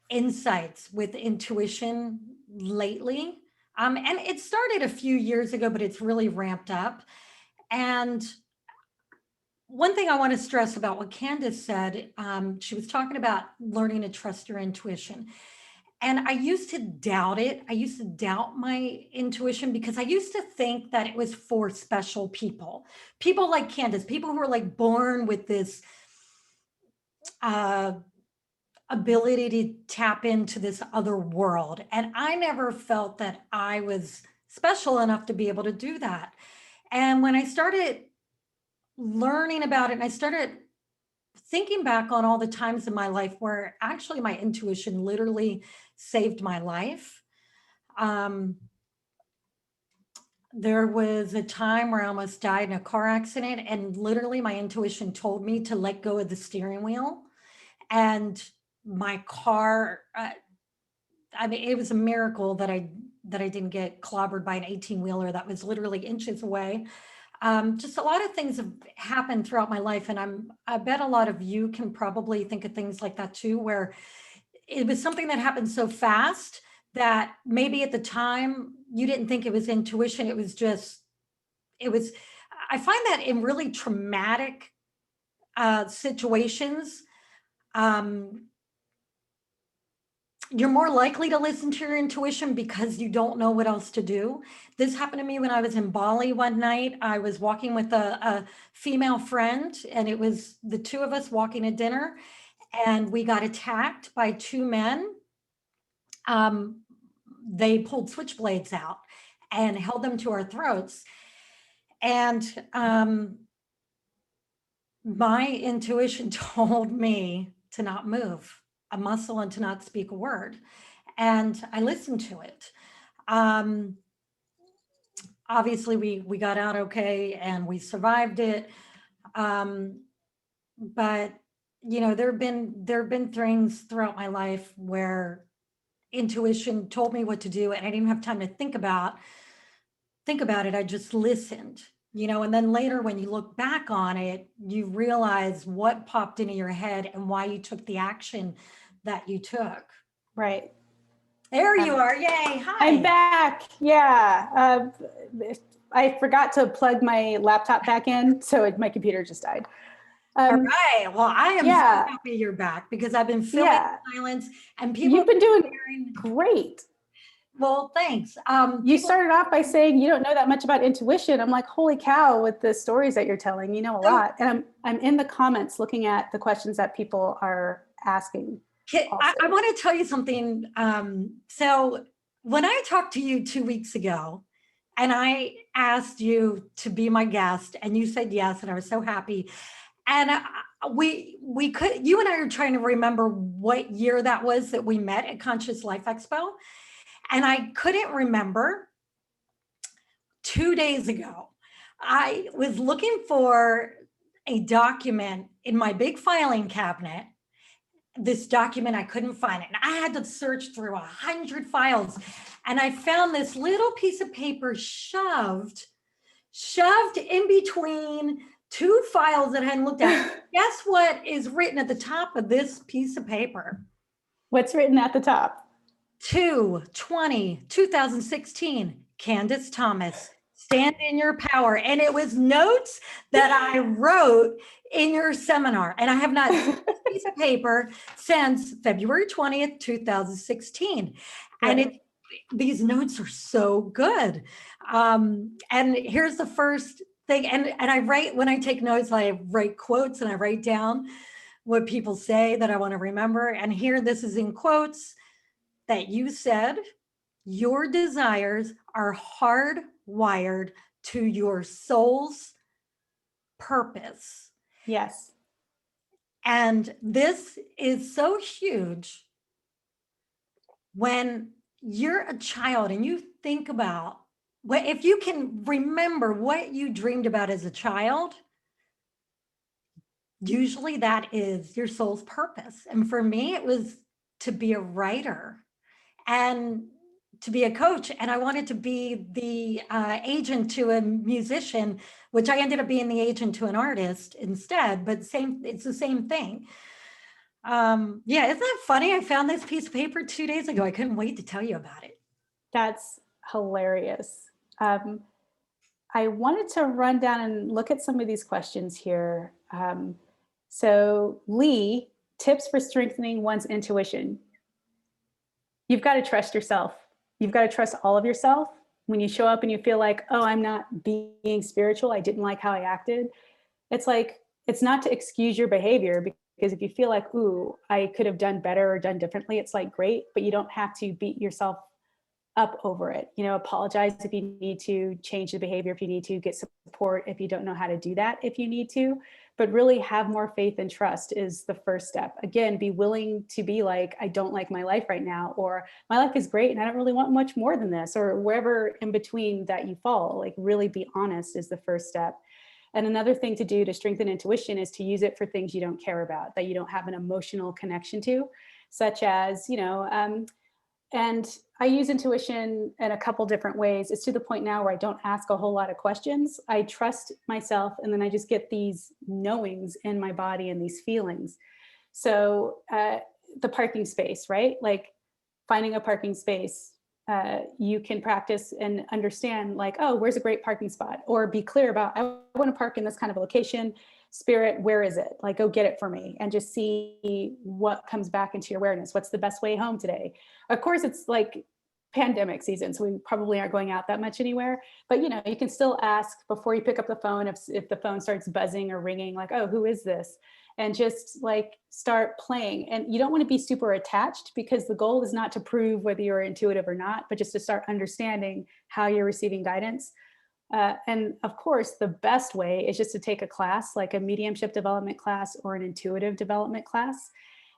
insights with intuition lately. And it started a few years ago, but it's really ramped up. And one thing I want to stress about what Candice said, she was talking about learning to trust your intuition. And I used to doubt it. I used to doubt my intuition because I used to think that it was for special people like Candice, people who are like born with this uh, ability to tap into this other world. And I never felt that I was special enough to be able to do that. And when I started learning about it and I started thinking back on all the times in my life where actually my intuition literally saved my life. Um, there was a time where I almost died in a car accident, and literally my intuition told me to let go of the steering wheel. And my car, I mean, it was a miracle that I didn't get clobbered by an 18 wheeler that was literally inches away. Just a lot of things have happened throughout my life. And I bet a lot of you can probably think of things like that too, where it was something that happened so fast that maybe at the time you didn't think it was intuition. It was, I find that in really traumatic situations, um, you're more likely to listen to your intuition because you don't know what else to do. This happened to me when I was in Bali one night. I was walking with a female friend, and it was the two of us walking to dinner, and we got attacked by two men. Um, they pulled switchblades out and held them to our throats. And my intuition told me to not move a muscle and to not speak a word. And I listened to it. Um, Obviously, we got out okay and we survived it. But there have been things throughout my life where intuition told me what to do, and I didn't have time to think about it. I just listened, and then later when you look back on it, you realize what popped into your head and why you took the action that you took. Right. There you are. Yay. Hi. I'm back. Yeah. I forgot to plug my laptop back in, so my computer just died. All right. Well, I am so happy you're back because I've been filling silence, and people. You've been doing great. Well, thanks. You started off by saying you don't know that much about intuition. I'm like, holy cow, with the stories that you're telling, you know a lot. And I'm in the comments looking at the questions that people are asking. I want to tell you something. So when I talked to you 2 weeks ago and I asked you to be my guest and you said yes, and I was so happy. And you and I are trying to remember what year that was that we met at Conscious Life Expo. And I couldn't remember. 2 days ago, I was looking for a document in my big filing cabinet. This document, I couldn't find it. And I had to search through 100 files. And I found this little piece of paper shoved in between two files that I hadn't looked at. Guess what is written at the top of this piece of paper? What's written at the top? 2016, Candice Thomas, stand in your power. And it was notes that I wrote in your seminar. And I have not seen this piece of paper since February 20th, 2016. Right. And these notes are so good. And here's the first thing. And I write, when I take notes, I write quotes and I write down what people say that I want to remember. And here, this is in quotes that you said, your desires are hardwired to your soul's purpose. Yes. And this is so huge when you're a child and you think about if you can remember what you dreamed about as a child, usually that is your soul's purpose. And for me, it was to be a writer and to be a coach. And I wanted to be the agent to a musician, which I ended up being the agent to an artist instead, but it's the same thing. Yeah, isn't that funny? I found this piece of paper 2 days ago. I couldn't wait to tell you about it. That's hilarious. I wanted to run down and look at some of these questions here. So Lee, tips for strengthening one's intuition. You've got to trust yourself. You've got to trust all of yourself. When you show up and you feel like, oh, I'm not being spiritual, I didn't like how I acted. It's like, it's not to excuse your behavior, because if you feel like, ooh, I could have done better or done differently, it's like, great, but you don't have to beat yourself up over it. Apologize if you need to, change the behavior if you need to, get support if you don't know how to do that if you need to, but really have more faith and trust is the first step. Again, be willing to be like, I don't like my life right now, or my life is great and I don't really want much more than this, or wherever in between that you fall. Like, really be honest is the first step. And another thing to do to strengthen intuition is to use it for things you don't care about, that you don't have an emotional connection to, such as, And I use intuition in a couple different ways. It's to the point now where I don't ask a whole lot of questions. I trust myself, and then I just get these knowings in my body and these feelings. So the parking space, right? Like finding a parking space, you can practice and understand like, oh, where's a great parking spot? Or be clear about, I want to park in this kind of a location. Spirit, where is it? Like, go get it for me, and just see what comes back into your awareness. What's the best way home today? Of course, it's like pandemic season, so we probably aren't going out that much anywhere, but you know, you can still ask before you pick up the phone, if the phone starts buzzing or ringing, like, oh, who is this? And just like start playing. And you don't want to be super attached, because the goal is not to prove whether you're intuitive or not, but just to start understanding how you're receiving guidance. And of course, the best way is just to take a class, like a mediumship development class or an intuitive development class.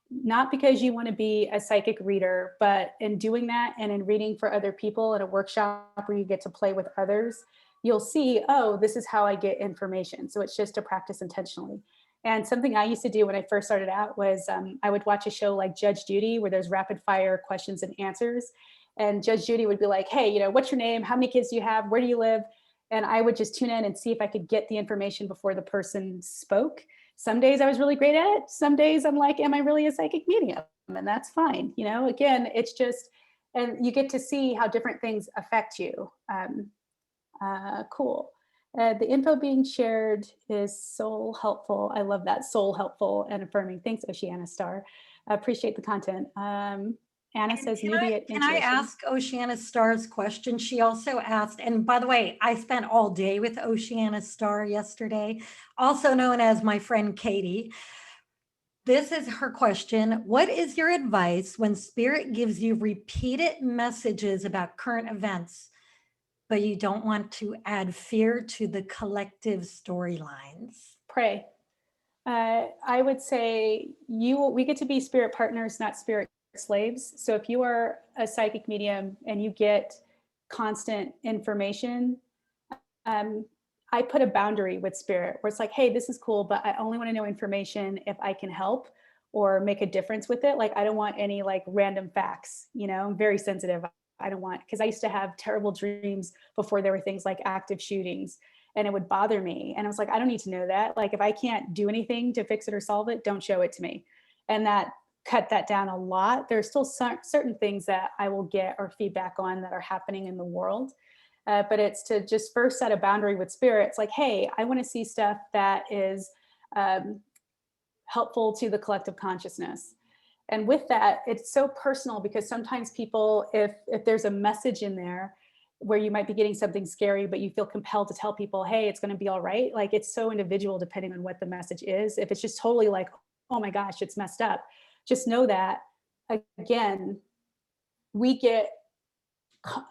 Not because you want to be a psychic reader, but in doing that and in reading for other people at a workshop where you get to play with others, you'll see, oh, this is how I get information. So it's just to practice intentionally. And something I used to do when I first started out was I would watch a show like Judge Judy, where there's rapid fire questions and answers. And Judge Judy would be like, hey, you know, what's your name? How many kids do you have? Where do you live? And I would just tune in and see if I could get the information before the person spoke. Some days I was really great at it. Some days I'm like, am I really a psychic medium? And that's fine. You know, again, it's just, and you get to see how different things affect you. Cool. The info being shared is soul helpful. I love that, soul helpful and affirming. Thanks, Oceana Star. I appreciate the content. Anna says newbie at Can I intuition. ask Oceana Star's question? She also asked, and by the way, I spent all day with Oceana Star yesterday, also known as my friend Katie. This is her question. What is your advice when spirit gives you repeated messages about current events, but you don't want to add fear to the collective storylines? Pray. I would say we get to be spirit partners, not spirit slaves. So if you are a psychic medium and you get constant information, I put a boundary with spirit where it's like, hey, this is cool, but I only want to know information if I can help or make a difference with it. Like, I don't want any like random facts, you know, I'm very sensitive. I don't want, because I used to have terrible dreams before there were things like active shootings, and it would bother me. And I was like, I don't need to know that. Like, if I can't do anything to fix it or solve it, don't show it to me. And that cut that down a lot. There's still certain things that I will get or feedback on that are happening in the world. But it's to just first set a boundary with spirit. It's like, hey, I want to see stuff that is helpful to the collective consciousness. And with that, it's so personal, because sometimes people, if there's a message in there where you might be getting something scary, but you feel compelled to tell people, hey, it's going to be all right. Like, it's so individual depending on what the message is. If it's just totally like, oh my gosh, it's messed up, just know that, again, we get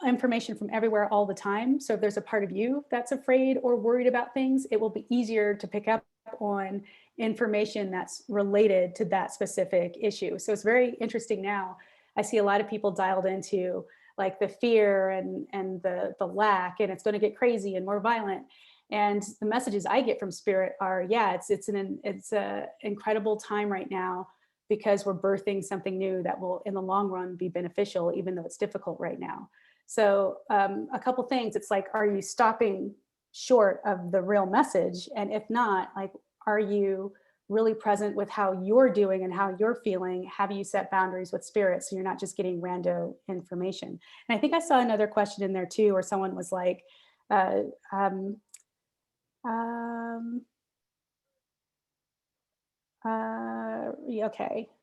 information from everywhere all the time. So if there's a part of you that's afraid or worried about things, it will be easier to pick up on information that's related to that specific issue. So it's very interesting now. I see a lot of people dialed into like the fear and the lack, and it's going to get crazy and more violent. And the messages I get from spirit are, yeah, it's a incredible time right now, because we're birthing something new that will in the long run be beneficial, even though it's difficult right now. So a couple things, it's like, are you stopping short of the real message? And if not, like, are you really present with how you're doing and how you're feeling? Have you set boundaries with spirit so you're not just getting rando information? And I think I saw another question in there too, where someone was like, okay,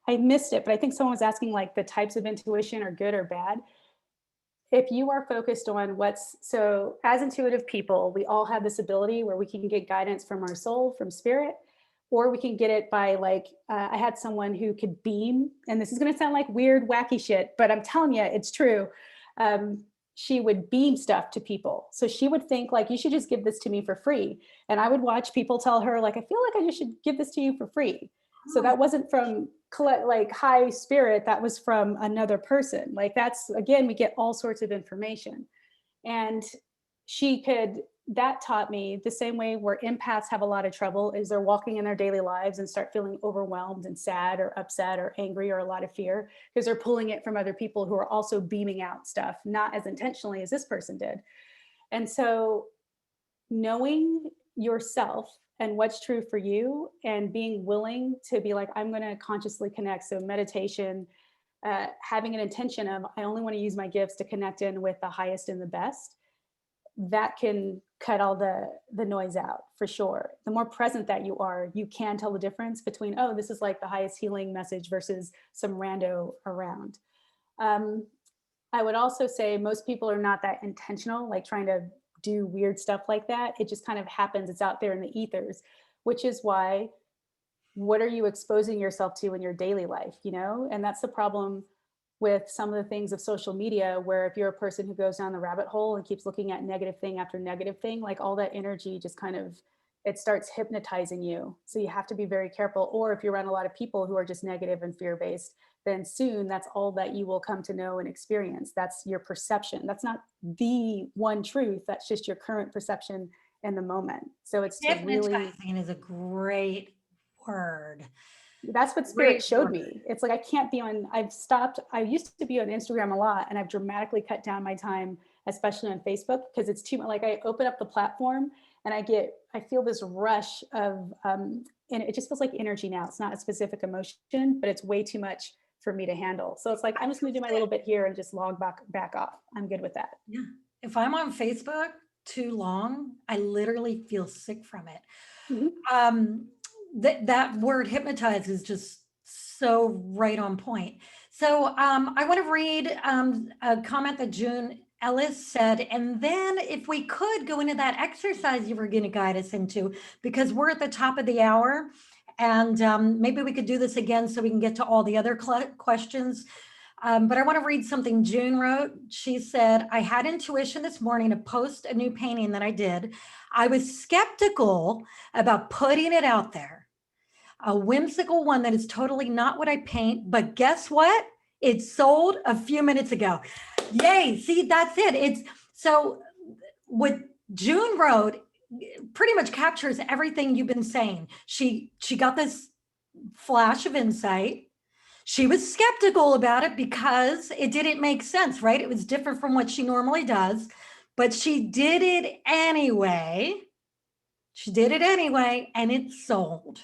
I missed it, but I think someone was asking like the types of intuition are good or bad. If you are focused on so as intuitive people, we all have this ability where we can get guidance from our soul, from spirit, or we can get it by like, I had someone who could beam, and this is going to sound like weird, wacky shit, but I'm telling you, it's true. She would beam stuff to people. So she would think like, you should just give this to me for free. And I would watch people tell her like, I feel like I just should give this to you for free. So that wasn't from like high spirit, that was from another person. Like, that's, again, we get all sorts of information. And she could that taught me the same way where empaths have a lot of trouble is they're walking in their daily lives and start feeling overwhelmed and sad or upset or angry or a lot of fear because they're pulling it from other people who are also beaming out stuff, not as intentionally as this person did. And so knowing yourself and what's true for you and being willing to be like, I'm going to consciously connect. So meditation, having an intention of, I only want to use my gifts to connect in with the highest and the best, that can cut all the noise out for sure. The more present that you are, you can tell the difference between, oh, this is like the highest healing message versus some rando around. I would also say most people are not that intentional, like trying to do weird stuff like that. It just kind of happens. It's out there in the ethers, which is why, what are you exposing yourself to in your daily life, you know? And that's the problem with some of the things of social media, where if you're a person who goes down the rabbit hole and keeps looking at negative thing after negative thing, like all that energy just kind of, it starts hypnotizing you. So you have to be very careful. Or if you're around a lot of people who are just negative and fear-based, then soon that's all that you will come to know and experience. That's your perception. That's not the one truth. That's just your current perception in the moment. So it's to really, Hypnotizing is a great word. that's what spirit Great showed word. me. It's like, I can't be on, I've stopped. I used to be on Instagram a lot, and I've dramatically cut down my time, especially on Facebook, because it's too, like, I open up the platform and I feel this rush of, and it just feels like energy now. It's not a specific emotion, but it's way too much for me to handle. So it's like, I'm just going to do my little bit here and just log back off. I'm good with that. Yeah. If I'm on Facebook too long, I literally feel sick from it. Mhm. That word hypnotize is just so right on point. So I want to read a comment that June Ellis said, and then if we could go into that exercise you were going to guide us into, because we're at the top of the hour, and maybe we could do this again so we can get to all the other questions. But I want to read something June wrote. She said, I had intuition this morning to post a new painting that I did. I was skeptical about putting it out there. A whimsical one that is totally not what I paint, but guess what? It sold a few minutes ago. Yay. See, that's it. It's so what June wrote pretty much captures everything you've been saying. She got this flash of insight. She was skeptical about it because it didn't make sense, right? It was different from what she normally does, but she did it anyway. She did it anyway, and it sold.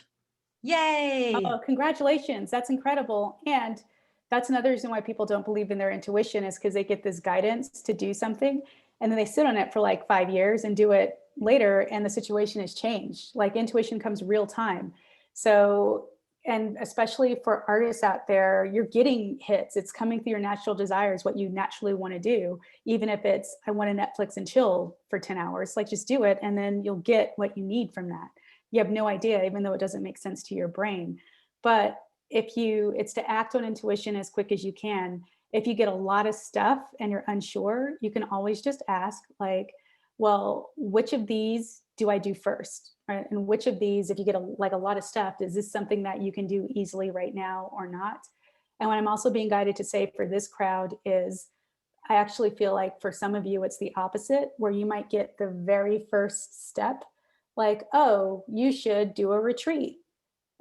Yay. Oh, congratulations. That's incredible. And that's another reason why people don't believe in their intuition, is because they get this guidance to do something and then they sit on it for like 5 years and do it later, and the situation has changed. Like, intuition comes real time. So, and especially for artists out there, you're getting hits. It's coming through your natural desires, what you naturally want to do. Even if it's, I want to Netflix and chill for 10 hours, like, just do it. And then you'll get what you need from that. You have no idea, even though it doesn't make sense to your brain. But it's to act on intuition as quick as you can. If you get a lot of stuff and you're unsure, you can always just ask, like, well, which of these do I do first? Right? And which of these, if you get a lot of stuff, is this something that you can do easily right now or not? And what I'm also being guided to say for this crowd is, I actually feel like for some of you, it's the opposite, where you might get the very first step, like, oh, you should do a retreat.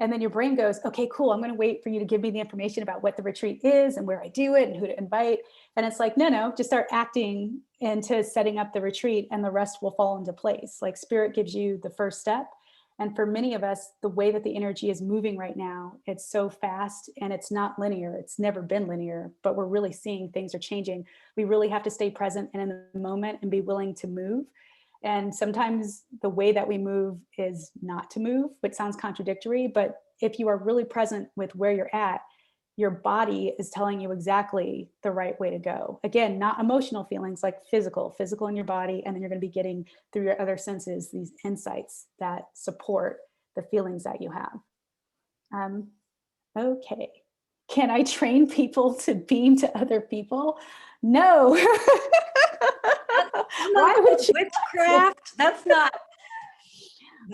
And then your brain goes, okay, cool. I'm going to wait for you to give me the information about what the retreat is and where I do it and who to invite. And it's like, no, just start acting into setting up the retreat and the rest will fall into place. Like, spirit gives you the first step. And for many of us, the way that the energy is moving right now, it's so fast and it's not linear. It's never been linear, but we're really seeing things are changing. We really have to stay present and in the moment and be willing to move. And sometimes the way that we move is not to move, which sounds contradictory, but if you are really present with where you're at, your body is telling you exactly the right way to go. Again, not emotional feelings, like physical in your body. And then you're going to be getting through your other senses, these insights that support the feelings that you have. Okay. Can I train people to beam to other people? No. Why would you? Witchcraft? That's not.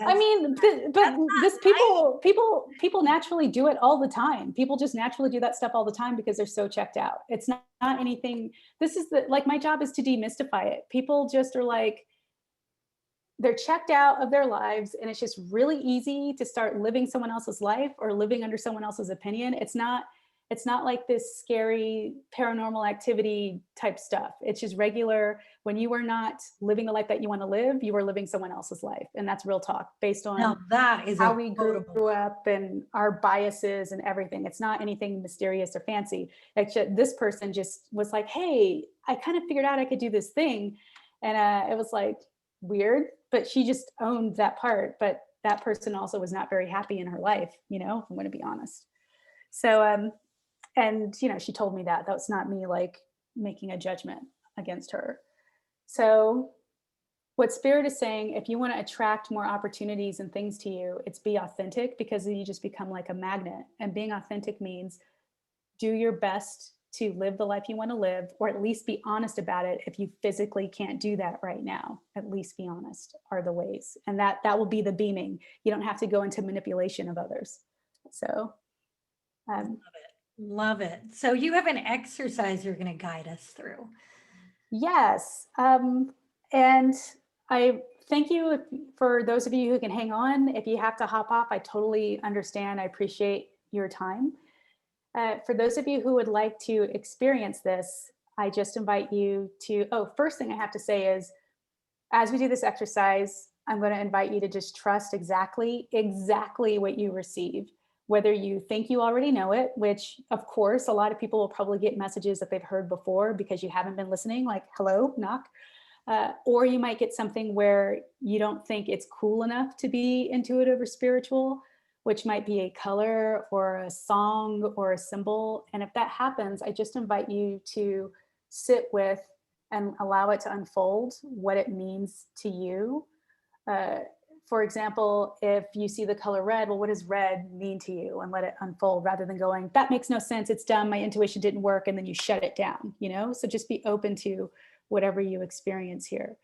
I mean, but this people naturally do it all the time. People just naturally do that stuff all the time because they're so checked out. It's not anything. This is like, my job is to demystify it. People just are like, they're checked out of their lives, and it's just really easy to start living someone else's life or living under someone else's opinion. It's not like this scary paranormal activity type stuff. It's just regular. When you are not living the life that you want to live, you are living someone else's life. And that's real talk based on Now that is how a we quotable. grew up and our biases and everything. It's not anything mysterious or fancy. Actually, this person just was like, hey, I kind of figured out I could do this thing. And it was like weird, but she just owned that part. But that person also was not very happy in her life, if I'm going to be honest. So, and she told me that was not me like making a judgment against her. So what spirit is saying, if you want to attract more opportunities and things to you, it's be authentic, because you just become like a magnet. And being authentic means do your best to live the life you want to live, or at least be honest about it. If you physically can't do that right now, at least be honest are the ways. And that will be the beaming. You don't have to go into manipulation of others. So um, Love it. So you have an exercise you're going to guide us through. yes. And I thank you for those of you who can hang on. If you have to hop off, I totally understand. I appreciate your time. For those of you who would like to experience this, I just invite you to, first thing I have to say is, as we do this exercise, I'm going to invite you to just trust exactly what you receive. Whether you think you already know it, which of course, a lot of people will probably get messages that they've heard before because you haven't been listening, like, hello, knock. Or you might get something where you don't think it's cool enough to be intuitive or spiritual, which might be a color or a song or a symbol. And if that happens, I just invite you to sit with and allow it to unfold what it means to you. Uh, for example, if you see the color red, well, what does red mean to you? And let it unfold, rather than going, that makes no sense, it's dumb, my intuition didn't work, and then you shut it down, So just be open to whatever you experience here.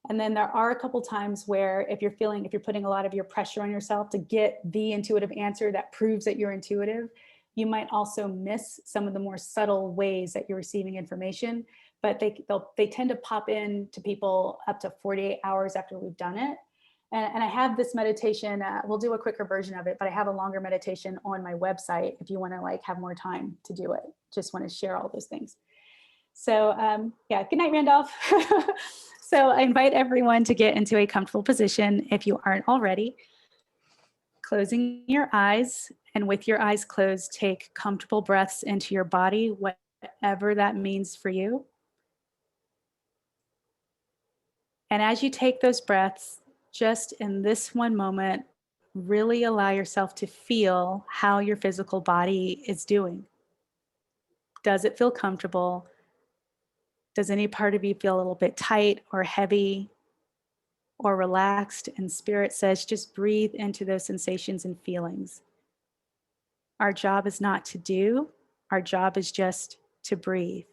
And then there are a couple times where if you're putting a lot of your pressure on yourself to get the intuitive answer that proves that you're intuitive, you might also miss some of the more subtle ways that you're receiving information. But they tend to pop in to people up to 48 hours after we've done it. And I have this meditation, we'll do a quicker version of it, but I have a longer meditation on my website if you want to have more time to do it. Just want to share all those things. So yeah, good night, Randolph. So I invite everyone to get into a comfortable position if you aren't already. Closing your eyes, and with your eyes closed, take comfortable breaths into your body, whatever that means for you. And as you take those breaths, just in this one moment, really allow yourself to feel how your physical body is doing. Does it feel comfortable? Does any part of you feel a little bit tight or heavy or relaxed? And Spirit says, just breathe into those sensations and feelings. Our job is not to do, our job is just to breathe.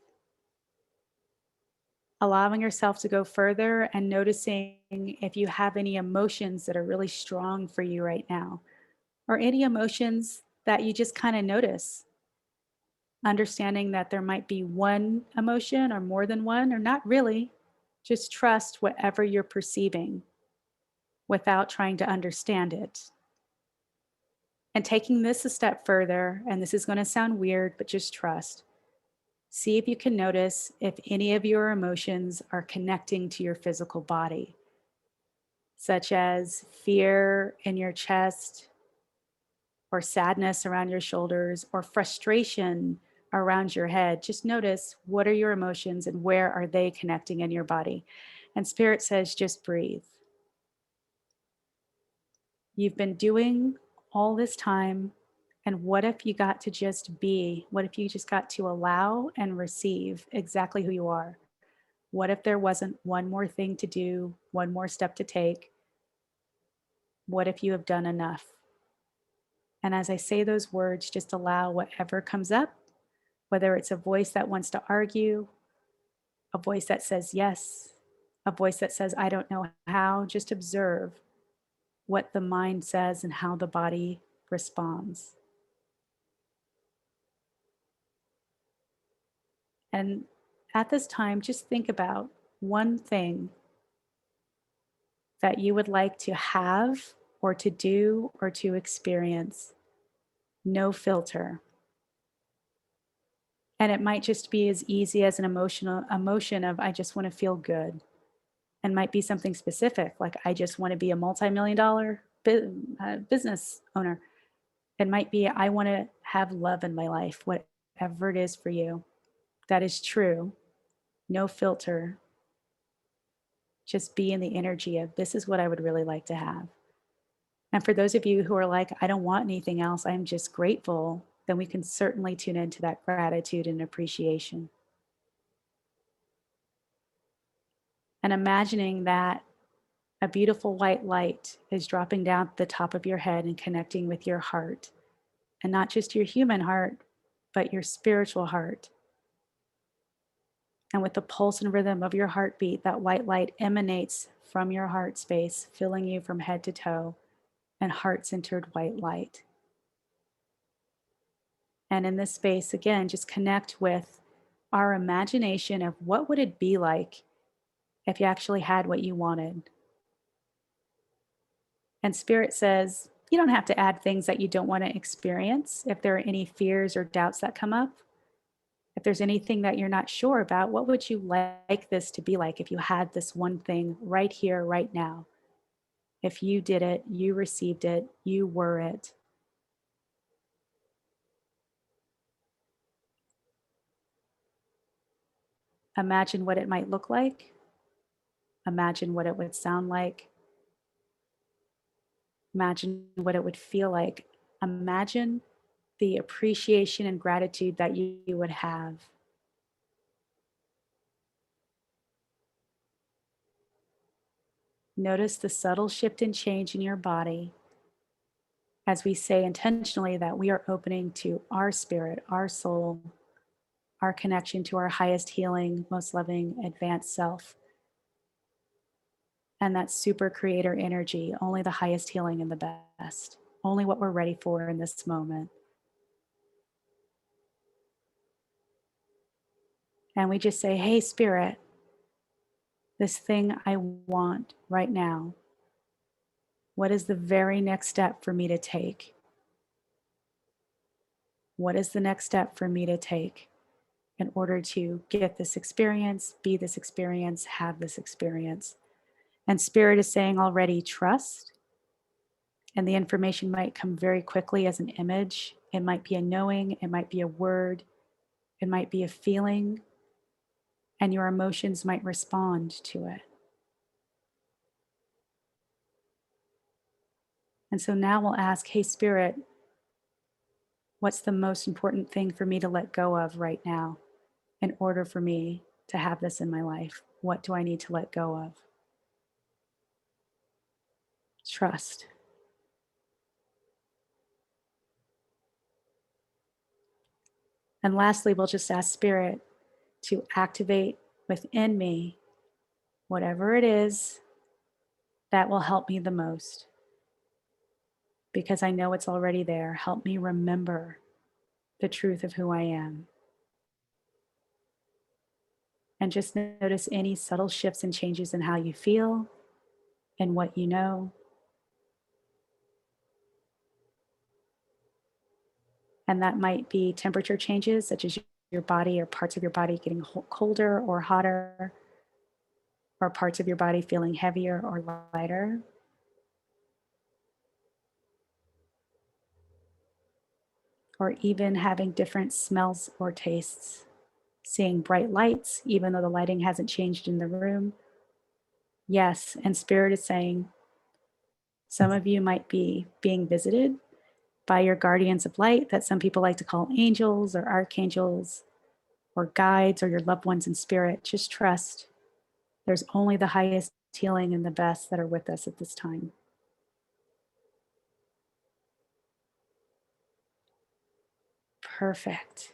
Allowing yourself to go further and noticing if you have any emotions that are really strong for you right now, or any emotions that you just kind of notice. Understanding that there might be one emotion or more than one, or not really. Just trust whatever you're perceiving without trying to understand it. And taking this a step further, and this is going to sound weird, but just trust. See if you can notice if any of your emotions are connecting to your physical body, such as fear in your chest, or sadness around your shoulders, or frustration around your head. Just notice, what are your emotions and where are they connecting in your body? And Spirit says, just breathe. You've been doing all this time, and what if you got to just be? What if you just got to allow and receive exactly who you are? What if there wasn't one more thing to do, one more step to take? What if you have done enough? And as I say those words, just allow whatever comes up, whether it's a voice that wants to argue, a voice that says yes, a voice that says, I don't know how. Just observe what the mind says and how the body responds. And at this time, just think about one thing that you would like to have or to do or to experience. No filter. And it might just be as easy as an emotion of I just want to feel good. And might be something specific, like I just want to be a multi-million dollar business owner. It might be I want to have love in my life, whatever it is for you. That is true. No filter. Just be in the energy of this is what I would really like to have. And for those of you who are like, I don't want anything else, I'm just grateful, then we can certainly tune into that gratitude and appreciation. And imagining that a beautiful white light is dropping down the top of your head and connecting with your heart. And not just your human heart, but your spiritual heart. And with the pulse and rhythm of your heartbeat, that white light emanates from your heart space, filling you from head to toe, and heart-centered white light. And in this space, again, just connect with our imagination of what would it be like if you actually had what you wanted. And Spirit says, you don't have to add things that you don't want to experience. If there are any fears or doubts that come up, if there's anything that you're not sure about, what would you like this to be like if you had this one thing right here, right now? If you did it, you received it, you were it. Imagine what it might look like. Imagine what it would sound like. Imagine what it would feel like. Imagine the appreciation and gratitude that you would have. Notice the subtle shift and change in your body as we say intentionally that we are opening to our spirit, our soul, our connection to our highest healing, most loving, advanced self. And that super creator energy, only the highest healing and the best, only what we're ready for in this moment. And we just say, hey, Spirit, this thing I want right now, what is the very next step for me to take? What is the next step for me to take in order to get this experience, be this experience, have this experience? And Spirit is saying already, trust. And the information might come very quickly as an image. It might be a knowing, it might be a word, it might be a feeling, and your emotions might respond to it. And so now we'll ask, hey, Spirit, what's the most important thing for me to let go of right now in order for me to have this in my life? What do I need to let go of? Trust. And lastly, we'll just ask Spirit to activate within me whatever it is that will help me the most. Because I know it's already there. Help me remember the truth of who I am. And just notice any subtle shifts and changes in how you feel and what you know. And that might be temperature changes, such as your body or parts of your body getting colder or hotter, or parts of your body feeling heavier or lighter. Or even having different smells or tastes. Seeing bright lights, even though the lighting hasn't changed in the room. Yes, and Spirit is saying, some of you might be being visited by your guardians of light that some people like to call angels or archangels or guides or your loved ones in spirit. Just trust there's only the highest healing and the best that are with us at this time. Perfect.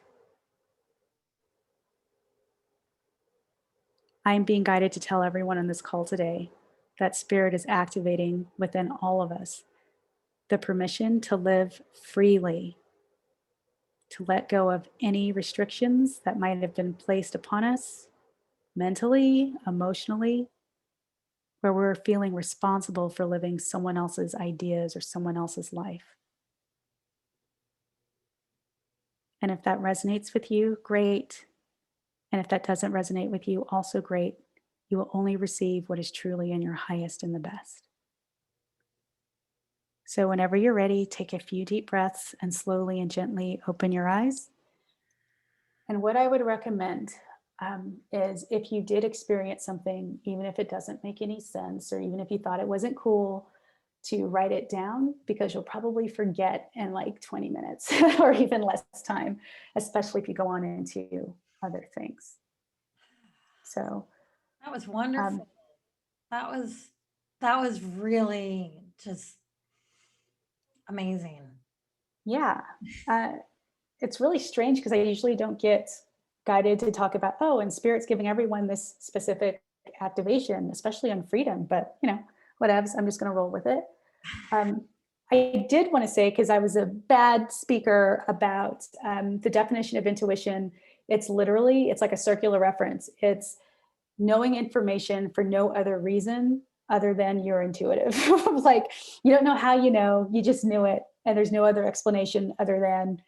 I am being guided to tell everyone on this call today that Spirit is activating within all of us the permission to live freely, to let go of any restrictions that might have been placed upon us mentally, emotionally, where we're feeling responsible for living someone else's ideas or someone else's life. And if that resonates with you, great. And if that doesn't resonate with you, also great. You will only receive what is truly in your highest and the best. So, whenever you're ready, take a few deep breaths and slowly and gently open your eyes. And what I would recommend is if you did experience something, even if it doesn't make any sense, or even if you thought it wasn't cool, to write it down, because you'll probably forget in like 20 minutes or even less time, especially if you go on into other things. So, That was wonderful. That was really just amazing. yeah, it's really strange because I usually don't get guided to talk about, oh, and spirit's giving everyone this specific activation, especially on freedom. But, whatevs, I'm just going to roll with it. I did want to say, because I was a bad speaker about the definition of intuition, it's like a circular reference. It's knowing information for no other reason other than you're intuitive. Like, you don't know how you know, you just knew it. And there's no other explanation other than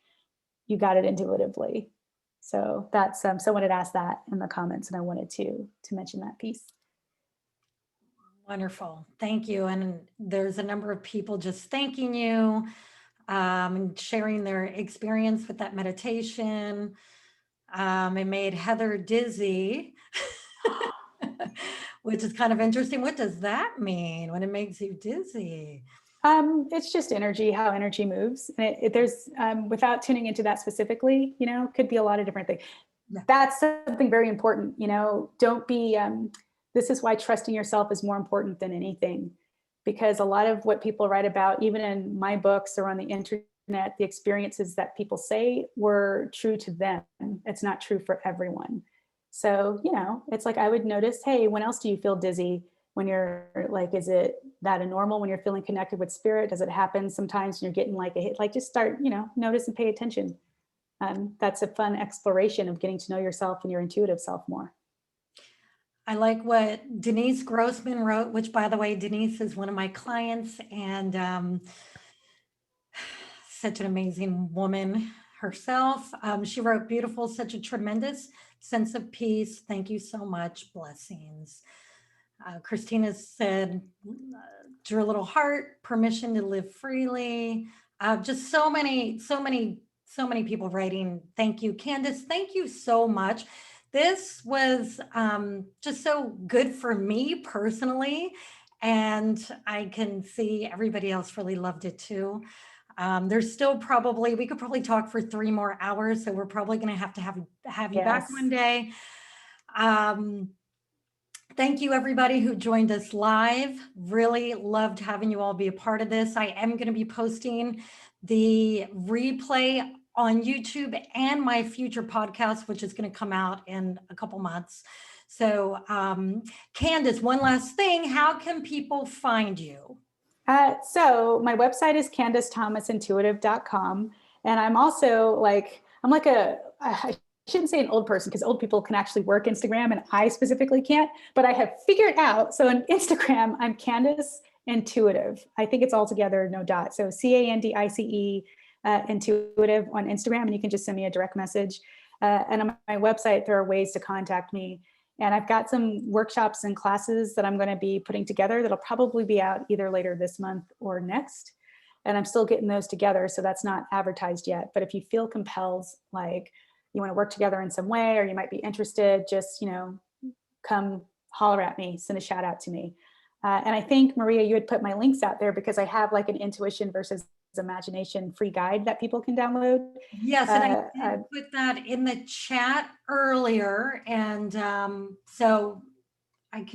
you got it intuitively. So that's someone had asked that in the comments, and I wanted to mention that piece. Wonderful. Thank you. And there's a number of people just thanking you and sharing their experience with that meditation. It made Heather dizzy, which is kind of interesting. What does that mean when it makes you dizzy? It's just energy, how energy moves. And there's, without tuning into that specifically, could be a lot of different things. Yeah. That's something very important. Don't be, this is why trusting yourself is more important than anything, because a lot of what people write about, even in my books or on the internet, the experiences that people say were true to them. It's not true for everyone. So, it's like I would notice, hey, when else do you feel dizzy? When you're like, is it that a normal when you're feeling connected with spirit? Does it happen sometimes when you're getting like a hit? Like, just start, notice and pay attention. That's a fun exploration of getting to know yourself and your intuitive self more. I like what Denise Grossman wrote, which, by the way, Denise is one of my clients and such an amazing woman herself. She wrote, beautiful, such a tremendous sense of peace. Thank you so much. Blessings. Christina said, drew a little heart, permission to live freely. Just so many people writing. Thank you, Candice. Thank you so much. This was just so good for me personally. And I can see everybody else really loved it too. There's still we could probably talk for 3 more hours. So we're probably going to have you back one day. Thank you, everybody who joined us live. Really loved having you all be a part of this. I am going to be posting the replay on YouTube and my future podcast, which is going to come out in a couple months. So, Candice, one last thing. How can people find you? So my website is CandiceThomasIntuitive.com. And I'm also I shouldn't say an old person, because old people can actually work Instagram and I specifically can't, but I have figured out. So on Instagram, I'm Candice Intuitive. I think it's all together, no dot. So CANDICE Intuitive on Instagram, and you can just send me a direct message. And on my website, there are ways to contact me. And I've got some workshops and classes that I'm going to be putting together that'll probably be out either later this month or next. And I'm still getting those together, so that's not advertised yet. But if you feel compelled, like you want to work together in some way, or you might be interested, just, come holler at me, send a shout out to me. And I think, Maria, you had put my links out there because I have like an intuition versus imagination free guide that people can download. Yes, and I did put that in the chat earlier. And so let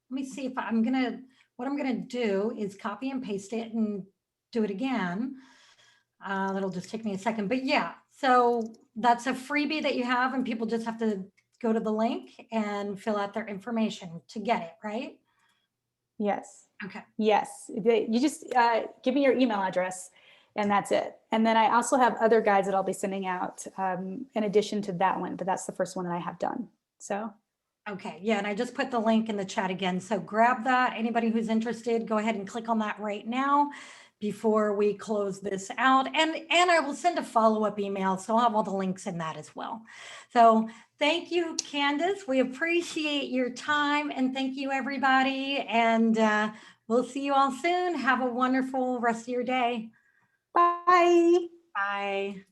me see if what I'm gonna do is copy and paste it and do it again. That'll just take me a second, but yeah, so that's a freebie that you have, and people just have to go to the link and fill out their information to get it, right? Yes. Okay. Yes. You just give me your email address and that's it. And then I also have other guides that I'll be sending out in addition to that one, but that's the first one that I have done. So Okay, yeah, and I just put the link in the chat again. So grab that. Anybody who's interested, go ahead and click on that right now before we close this out. And I will send a follow-up email, so I'll have all the links in that as well. So thank you, Candice. We appreciate your time, and thank you, everybody. And we'll see you all soon. Have a wonderful rest of your day. Bye. Bye.